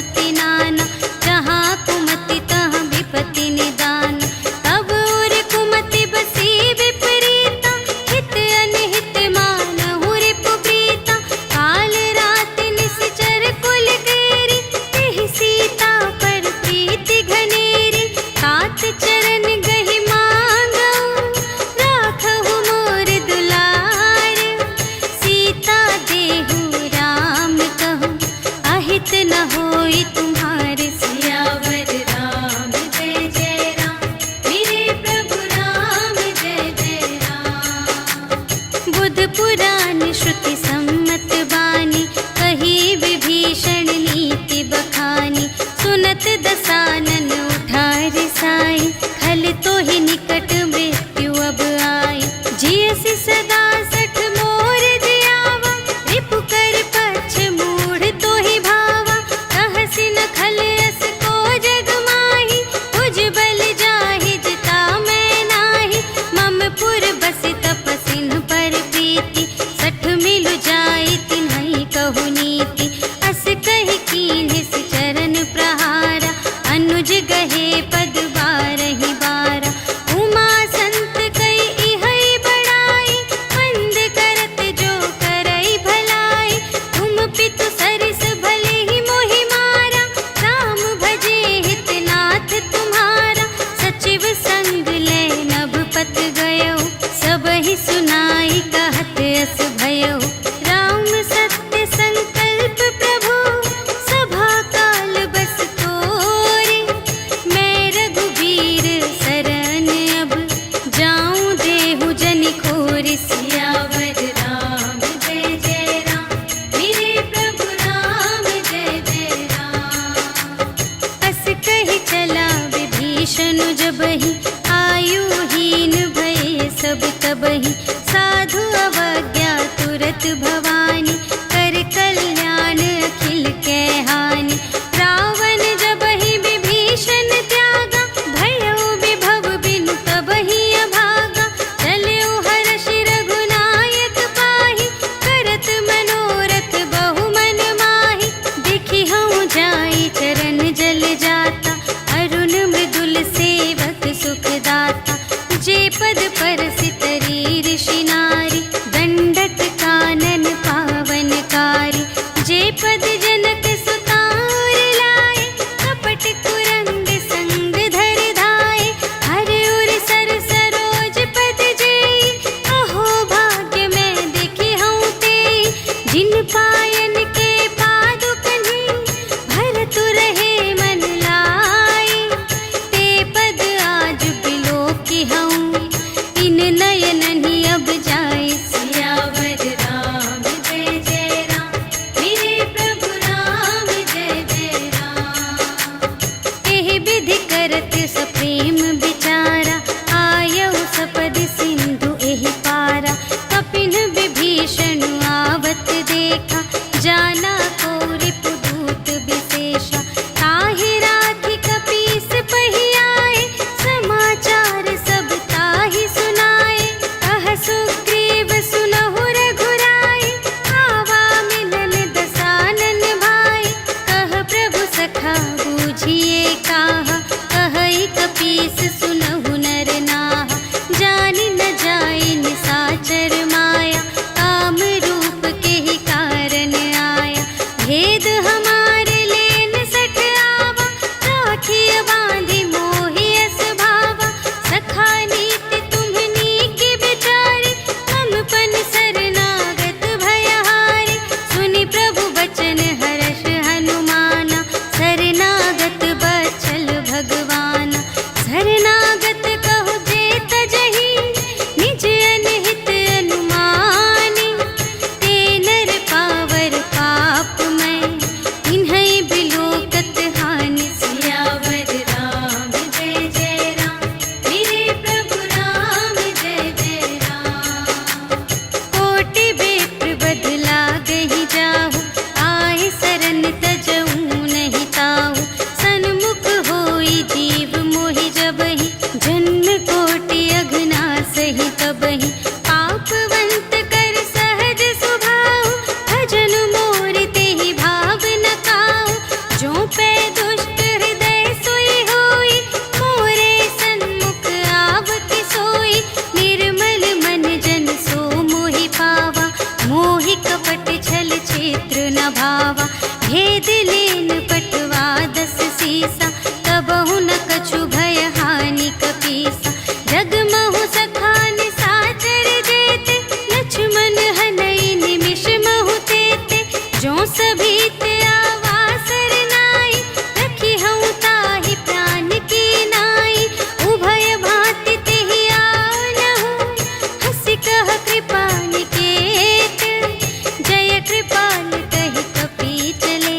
भेद लेन पटवा 10 सीसा, तबहु न कछु भय हानि कपीसा। जगमहु सखान साचर जेते, लक्ष्मण हनई निमिष महु तेते। जो सभीत आवासर नाई, रखी हूँ ताहि प्राण की नाई। उभय भांति तेहि आनहु, हंसि कह कृपा निकेत। जय कृपाल कहि कपी चले,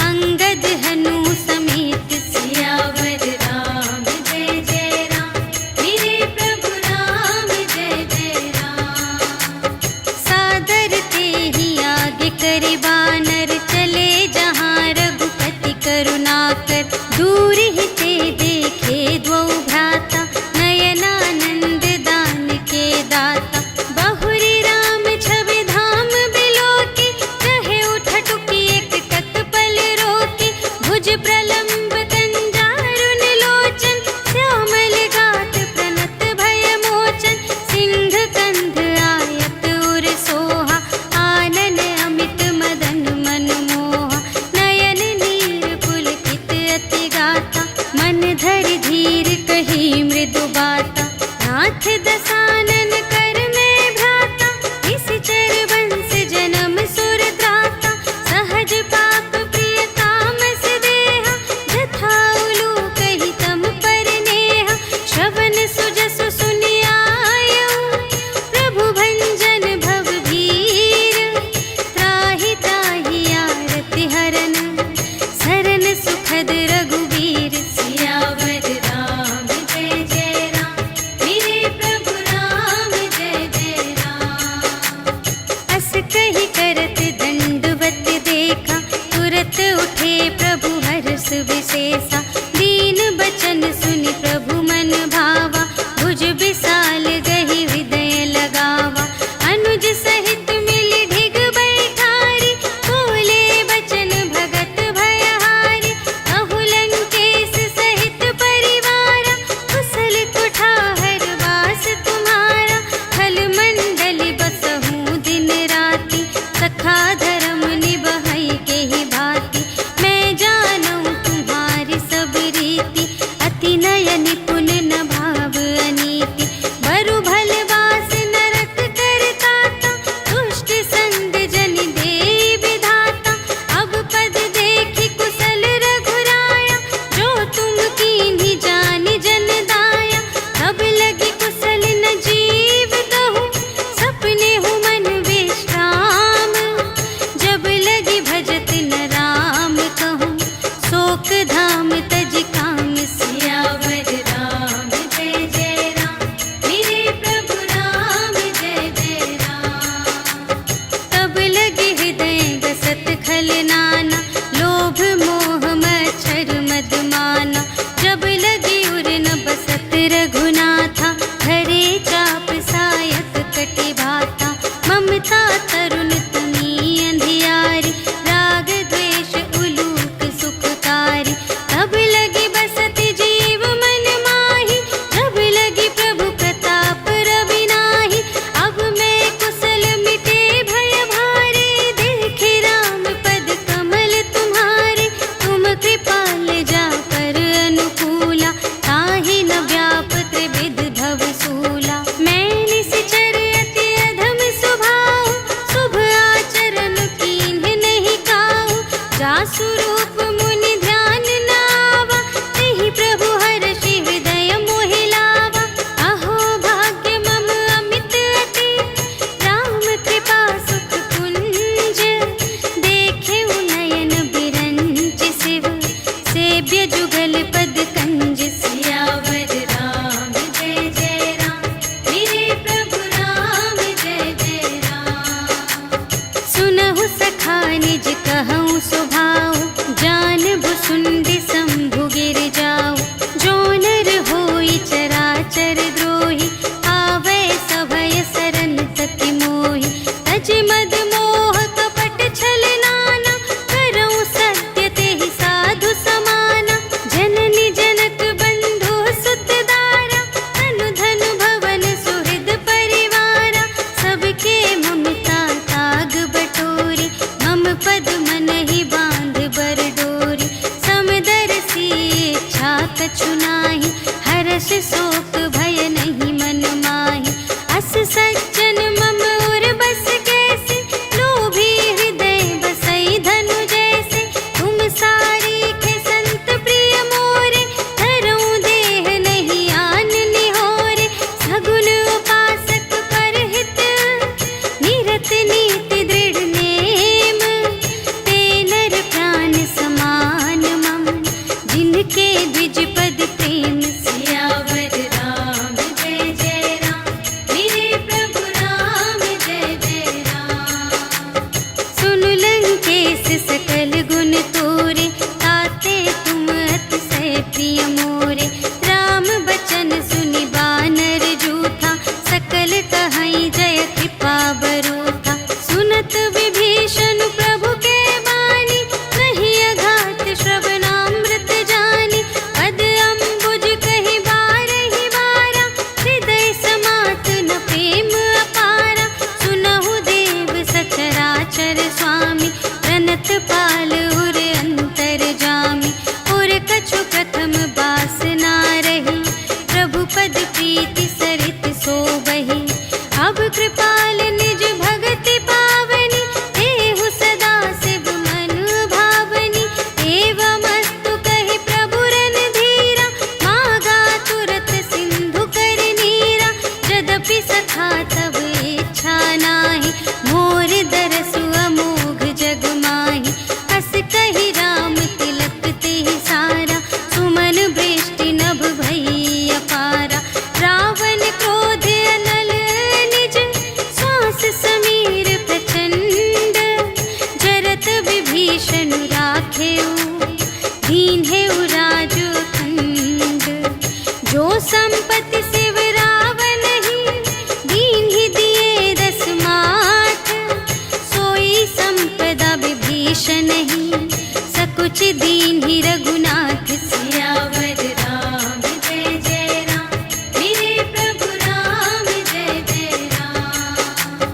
अंगद हनु समेत। सियावर राम जय जय राम, मेरे प्रभु राम जय जय राम। सादर तेहि आगे करे बानर, चले जहाँ रघुपति करुणाकर। दूर ही ते देखे द्वौ भ्राता, नयनानंद दान के दाता। बहुरी राम छवि धाम बिलोके, कहे उठटुकी एक तत्पल रोके। भुज प्रलंब कंजारुन लोचन, श्यामल गात प्रणत भय मोचन। सिंह कंध आयत उर सोहा, आनन अमित मदन मनमोहा। नयन नीर पुलकित अति गाता, मन धरि धीर कही मृदु बाता। नाथ दसानन कर में भ्राता, निश्चर वंश जन्म सुर त्राता। सहज पाप प्रिय तामस देहा, जथा उलूक ही तम पर नेहा। श्रवण सुजसु सुनि आयऊ, प्रभु भंजन भव भीर। त्राहि त्राहि आरति हरन, सरन सुखद रघुवीर। सियावर राम जय जय राम, मेरे प्रभु राम जय जय राम। अस कहि करत दंडवत देखा, तुरत उठे प्रभु हर्ष विशेषा। दीन बचन सुनि प्रभु मन भावा, भुज विशाल गहि हृदय लगावा। अनुज सहित मिलि ढिग बैठारी, बोले बचन भगत भयहारी। कहु लंकेश सहित परिवारा, कुशल कुठार वास तुम्हारा। खल मंडल बसहु दिन राति, सखा धर्म निबहै केहि भांति। मैं जानऊँ तुम्हारी सब रीति, अति नय निपुण न भाव अनीति। बरु भल वास नरक करताता, दुष्ट संग जन देई विधाता। अब पद देखि कुशल रघुराया, जो तुम कीन्ही जानि जन दाया। अब लगी कुशल न जीव कहूँ, सपने हूँ मन विश्राम। जब लगी भजत न राम कहूँ, शोक धाम तज काम। सियावर राम जय जय राम, मेरे प्रभु राम जय जय राम। तब लगे हृदय गसत खल नाना, लोभ मोह मच्छर मद माना। जब लगे उर न बसत रघुनाथा, धरे चाप सायक कटि भाता। ममता तरुण तुमी अंधियारी, राग द्वेष उलूक सुखकारी। तब लगी बसत जीव मन माही, जब लगी प्रभु प्रताप रवि नाही। अब मैं कुशल मिटे भय भारे, देखे राम पद कमल तुम्हारे। तुम कृपाल जा पर अनुकूला, ताहि न व्याप त्रिविध भव सूला। मैं निश्चर अति अधम स्वभाव, शुभ आचरण कीन्ह नहीं काहू। जासु रूप मुनि ध्यान न आवा, तेहि प्रभु हर्षि हृदय मोहि लावा। अहो भाग्य मम अमित अति, राम कृपा सुख कुंज। देखे नयन बिरंच शिव, सेव्य जुगल पद कंज। सियावर राम जय जय राम, मेरे प्रभु राम जय जय राम। सुनहु सखा निज कहऊँ स्वभाव, विभीषण राखेऊ, दीन है राज अखंड। जो संपत्ति शिव रावण ही, दीन ही दिए 10 माथ। सोई संपदा विभीषण ही, सकुच दीन ही रघुनाथ। सियावर राम जय जय राम, मेरे प्रभु राम जय जय राम।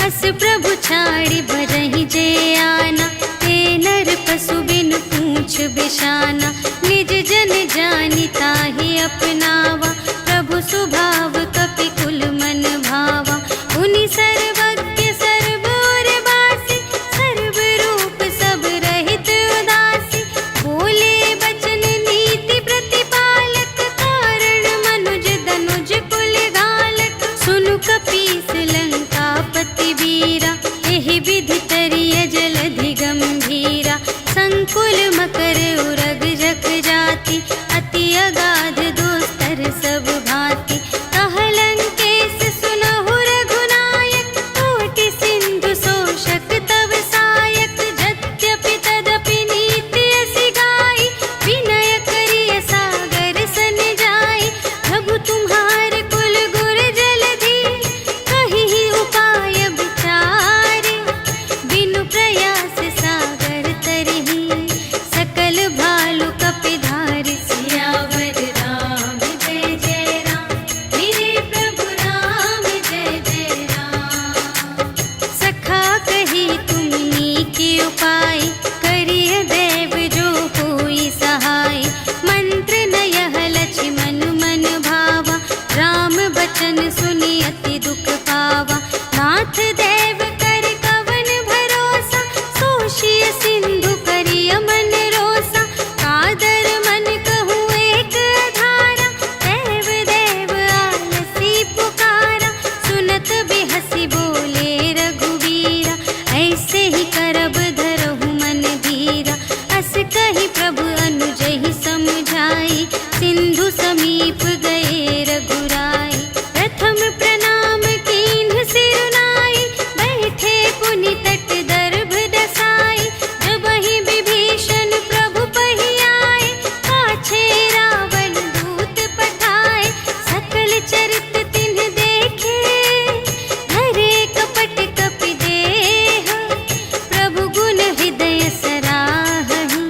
अस प्रभु छाड़ी भरहि जय आना, ते नर पशु बिन पूछ बिशाना। निज जन जानि ताहि अपनावा, प्रभु स्वभाव कपि कुल मन भावा। उनि सर्वज्ञ सर्व और बासी, सर्व रूप सब रहित उदासी। बोले बचन नीति प्रतिपालक, कारण मनुज दनुज कुल घालक। सुनु कपीस लंकापति वीरा, एहि विधि तरिय जलधि गंभीरा। संकुल मकर उरग जख जाति, अति अगाध दोस्तर सब भांति। कह लंकेश सुनहु रघुनायक, कोटि सिंधु शोषक तव सायक। यद्यपि तदपि नीति असि गाई, विनय करिय सागर सन जाई। प्रभु तुम्हार कुल गुर जलधि, कहिहि उपाय विचारे। बिनु प्रयास सागर तरहि, सकल भालु कपिधारि। सियावर राम जय जय राम, मेरे प्रभु राम जय जय राम। सखा कही तुमनी के उपाय, करिय देव जो होई सहाय। मंत्र नयह लक्ष्मण मन भावा, राम बचन सुनि अति दुख पावा। नाथ देव कर कवन भरोसा, सोषिय सिंधु करिय मन रोसा। कादर मन कहूँ एक अधारा, देव देव आलसी पुकारा। सुनत बिहसी बोले रघुवीरा, ऐसे ही करब धरहु मन धीरा। अस कही प्रभु अनुजहि समझाई, सिंधु समीप गए रघुराई। प्रथम प्रणाम कीन्ह सिरुनाई, बैठे पुनि तट दर्भ दसाई। जबहि विभीषण प्रभु पहि आए, पाछे रावण दूत पठाए। सकल चरित तिन्ह देखे, धरे कपट कपि देह। प्रभु गुण हृदय सराहहि,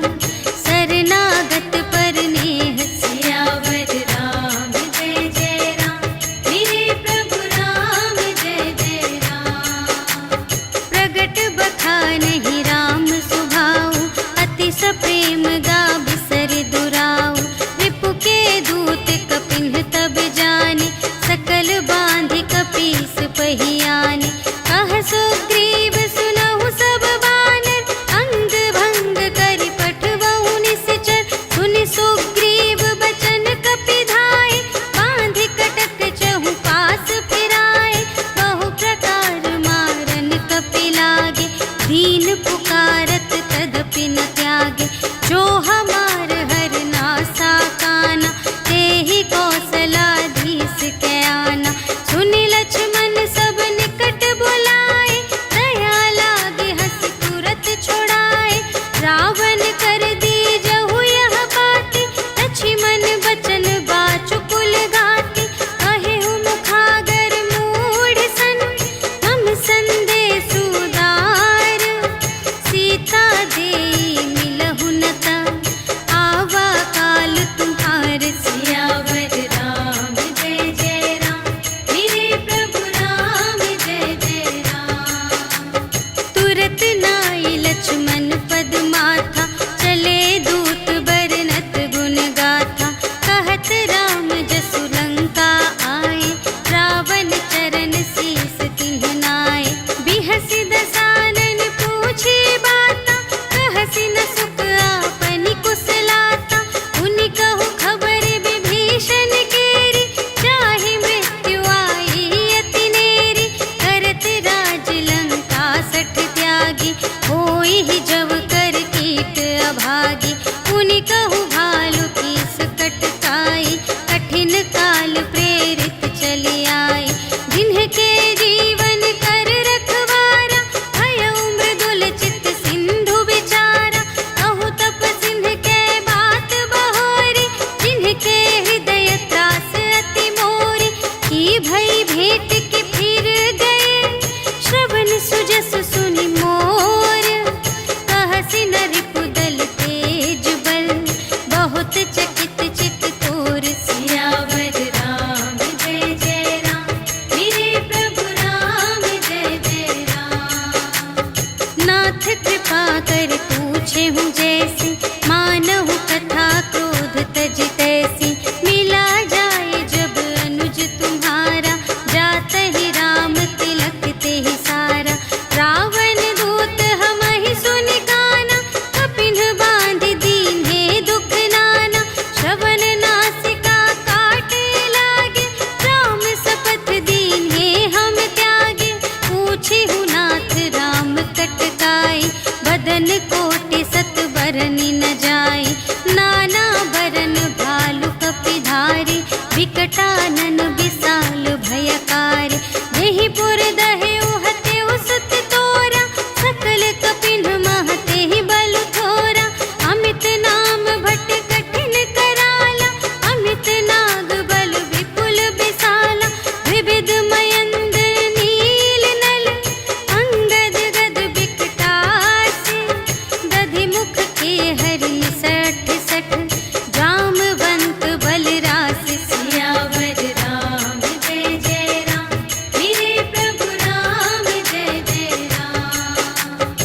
शरणागत पर नेह। सियावर राम जय जय राम, मेरे प्रभु राम जय जय राम। प्रगट बखानहि राम सुभाऊ, अति सप्रेम गा बिसर दुराऊ। रिपु के दूत कपिन्ह तब जाने, सकल बांधि कपीस पहि आने। कह सुग्रीव सुनहु सब बानर, अंग भंग करि पठवहु निश्चर। सुनि सुग्रीव बचन कपिधाय, बांधि कटक चहु पास फिराए। बहु प्रकार मारन कपि लागे, दीन पुकारत तदपि न त्यागे। जो हमार हर नासा काना, तेहि कौशलाधीश के आना। सुनि लक्ष्मण सब निकट बुलाए, दया लागे हँसि तुरत छुड़ाए। रावण कर दीजहु यह बाती, लक्ष्मण बचन बाचु कुल घाती। कहेहु मुखागर मूढ़ सन, हम संदेश उदार। सीता देई मिलहु न ता, आवा काल तुम्हार। सियावर राम जय जय राम, मेरे प्रभु राम जय जय राम। तुरत नाई लक्ष्मण पद माथा, चले दूत बरनत गुण गाथा। कहत राम जसु लंका आए, रावण चरण शीस तिन्ह नाए। बिहसि दसानन पूछे बाता, कहसि न सुख आपनि कुशलाता। उनि कहु खबर विभीषण केरी, चाहे मृत्यु आई अति नेरी। करत राज लंका सठ त्यागी, होई ही जब कर कीट अभागी। उनि कहु भालु कीस कटकाई, कठिन काल प्रेरित चली आई। जिन्हके जीवन कर रखवारा, भयउ मृदुल चित सिंधु विचारा। ऐसी, मानहु कथा क्रोध तज तैसी। मिला जाए जब अनुज तुम्हारा, जात ही राम तिलक ते ही सारा। रावण दूत हमहि सुनि काना, कपिन बांध दीन्हे दुख नाना। श्रवण नासिका काटे लागे, राम शपथ दीन्हे हम त्यागे। पूछिहु नाथ राम कटकाई, बदन कोटि सत बरनि न जाई। नाना बरन भालु कपिधारी, विकटानन विशाल भयकारी। देहि पुर दहेउ हतेउ सुत तोरा, सकल कपिन महते ही बल थोरा। अमित नाम भट कठिन कराला, अमित नाग बल विपुल विशाला। विविध मयंद्र नील नल, अंगद गद विकटासी। दधि मुख के हरि सठ सठ, जामवंत बलरासी। सियावर राम जय जय राम, मेरे प्रभु राम जय जय राम।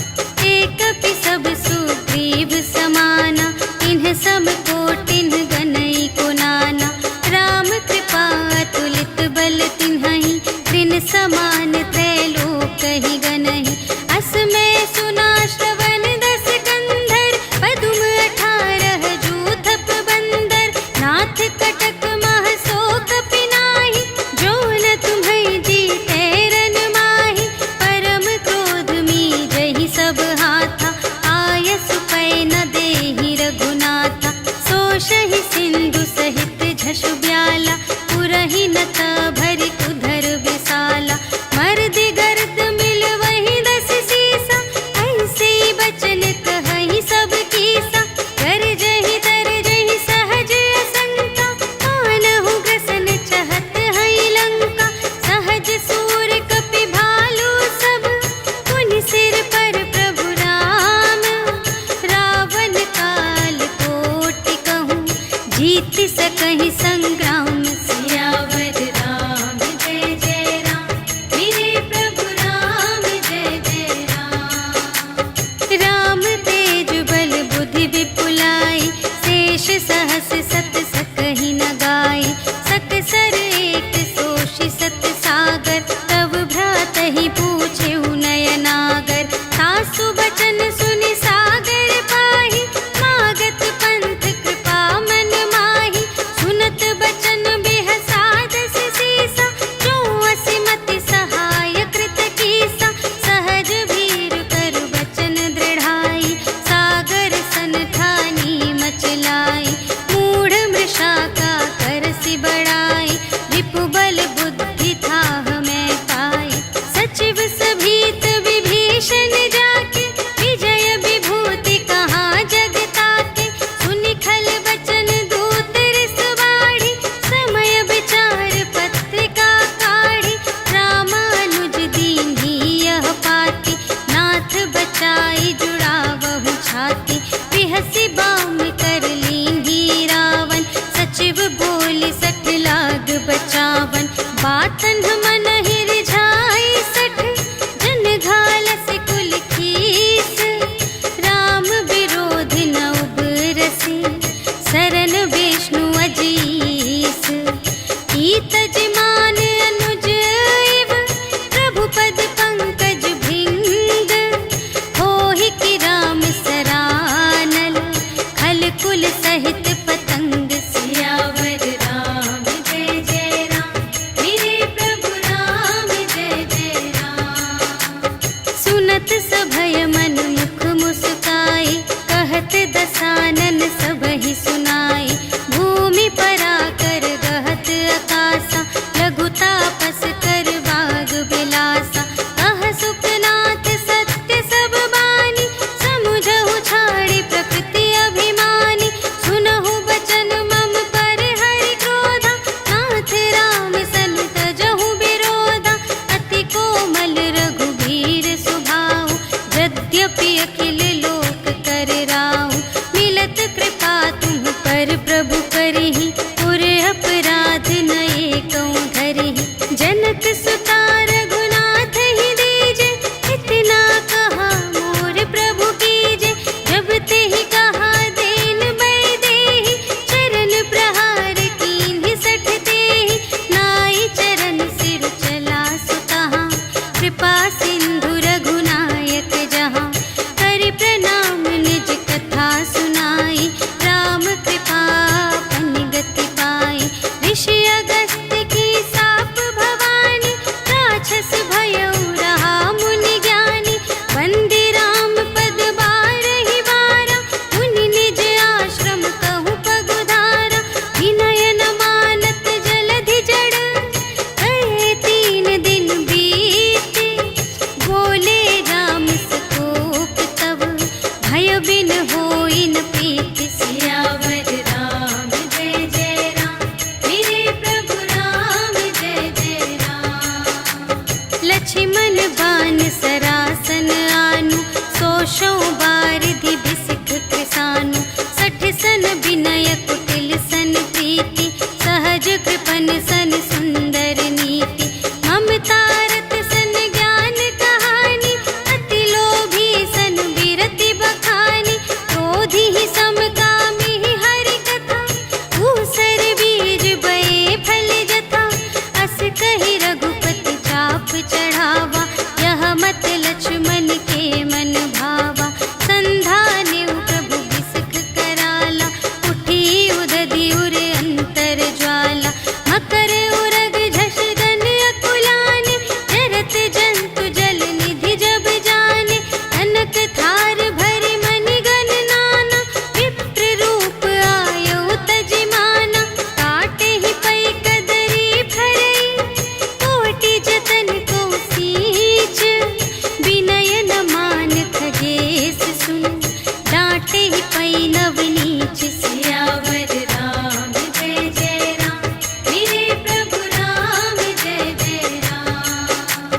एक कपि सब सुग्रीव समाना, इन्ह सब कोटिन्ह गनई को नाना। राम कृपा अतुलित बल तिन्हहि, त्रिन समान त्रैलोक ही गनहि। अस में सुना श्रवण दस कंधर, पदुम 18 जूथप बंदर। नाथ कटक मह सो कपि नाही, जो न तुम्है जीतै रन माही। परम क्रोध मीजहि सब हाथा, आयसु पै न देहि रघुनाथा। सोषहि सिंधु सहित झषु ब्याला, पुरहि नत भरि उधर विशाला। मर्दि गर्द मिल वही 10 सीसा, ऐसे बचन कहहि सब कीसा। गरजहि तरजहि सहज असंका, मानहु ग्रसन चहत हई लंका। सहज सूर कपि भालु सब, पुनि सिर पर प्रभु राम। रावण काल कोटि कहूँ, जीत सकहि संग्राम। सियावर राम जय जय राम, मेरे प्रभु राम जय जय राम। राम तेज बल बुद्धि विपुलाई, शेष सहस सत सकहि न गाई। सकसर एक सोषि सत सागर, तब भ्रातहि पूछेहु नयनागर। सासु बचन सुनि सागर पाहि, मागत पंथ कृपा मन माहि। सुनत बचन बिहसा 10 सीसा, जो असिमति सहाय कृत कीसा। सहज भीर कर बचन दृढ़ाई, सागर सन ठानी मचलाई। मूढ़ मृषा का करसि बड़ाई, रिपु बल बुद्धि थाह मैं पाई। सचिव सभीत विभीषण जाके, विजय विभूति कहाँ जग ताके। सुनि खल बचन दूत रिस बाढ़ी, समय विचार पत्रिका काढ़ी। रामानुज दीन्ही यह पाती, नाथ बचाई जुड़ावहु छाती। बिहसि बाम कर लीन्ही रावण, सचिव बोलि 60 लाग बचावन। बातन मन ही रिझाई 60, जन घालसि कुल खीस। राम विरोध न उबरसि, सरन विष्णु अजीस। ईतज मान अनुज इव, प्रभु पद पंकज भृंग। होहि कि राम सरानल, खल नवनीच सियावर राम जय जय राम मेरे प्रभु राम जय जय राम।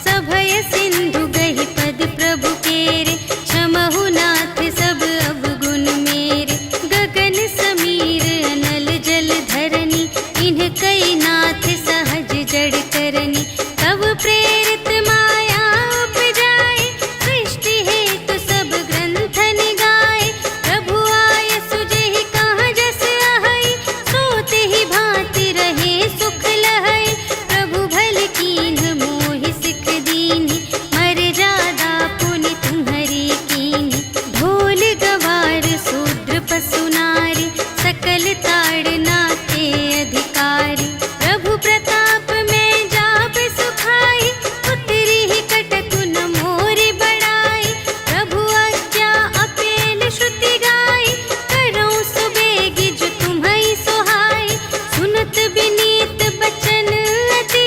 सभय सिंधु गहि पद प्रभु केरे क्षमहु नाथ सब अवगुण मेरे। गगन समीर अनल जल धरनी इन्ह कई नाथ सहज जड़ करनी। तब प्रेरित माया उपजाए सृष्टि हेतु सब ग्रंथन गाए। प्रभु आय सुजेहि कहाँ जस आहै सोते ही भांति रहे सुख लहै। प्रभु भल कीन्ह मोहि सिख दीन्हि मर्यादा पुनि तुम्हरी कीन्हि। ढोल गवार शूद्र पशु नारी सकल ताड़ना के अधिकारी। प्रभु प्रताप में जाप सुखाई उतरी ही कटकु न मोरि बड़ाई। प्रभु आज्ञा अपेल श्रुति गाई करऊँ सुबेगी जो तुम्है सोहाई। सुनत विनीत बचन अति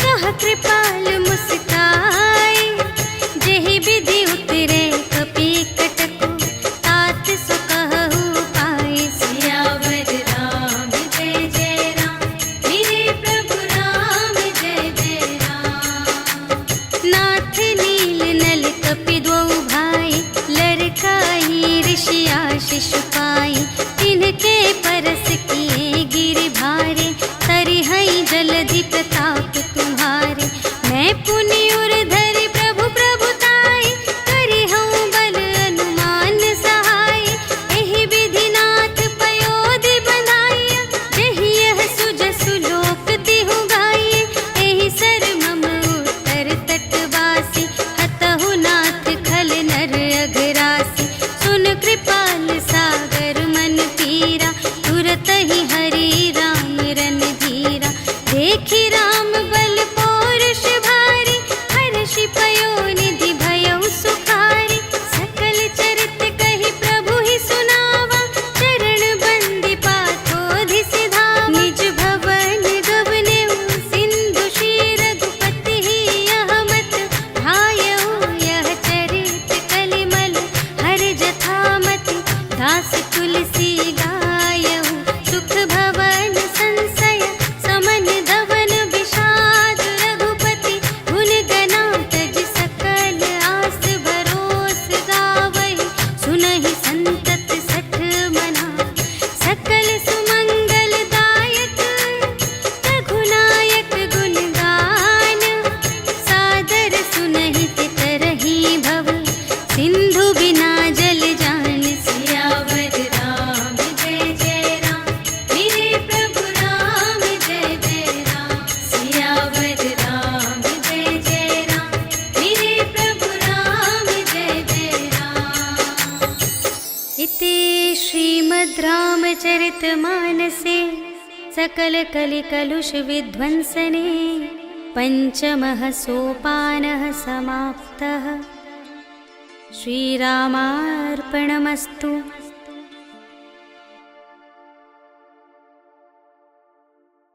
कह कृपाल मुस्काई। जेहि विधि उतरे कपि कटकु तात सो कहु पाई। सियावर राम जय जय राम मेरे प्रभु राम जय जय राम। नाथ नील नल कपि द्वौ भाई लरकाई ऋषि आशीष पाई। तिनके परस किए गिरि भारे तरिहै जलधि प्रताप तुम्हारे। मैं पुनि उर धरि प्रभु प्रभुताई करिहउँ बल अनुमान सहाय। एहि विधि नाथ पयोधि बंधाइया जेहि यह सुजसु लोक तिहु गाइए। एहि सर मम उत्तर तटवासी हतहु नाथ खल नर अघरासी। सुन कृपाल सागर मन पीरा तुरत ही हरि राम रन धीरा। देखि राम बल पौरुष भारी हर्षि पयोनिधि भयउ सुखारी। सकल चरित कहि प्रभु ही सुनावा चरण बंदी पाथोधि सिधावा। निज भवन गवनेउ सिंधु श्री रघुपति ही यह मत ढायउ। यह चरित कलिमल हर जथामति दास तुलसी गायउ। सुख भवन संशय समन धवन विषाद रघुपति गुण गना तज सकल आस भरोस गावहि। सुनहि संतत सठ मना सकल सुमंगल दायक रघुनायक गुण गान। सादर सुनहि तितरहि भव सिंधु बिना जल जान। सियावर राम जय जय राम मेरे प्रभु राम जय जय राम। सियावर राम जय जय राम मेरे प्रभु राम जय जय राम। इति श्रीमद् रामचरितमानसे सकल कलि कलुष विध्वंसने पंचमः सोपानः समाप्तः। श्रीरामार्पणमस्तु।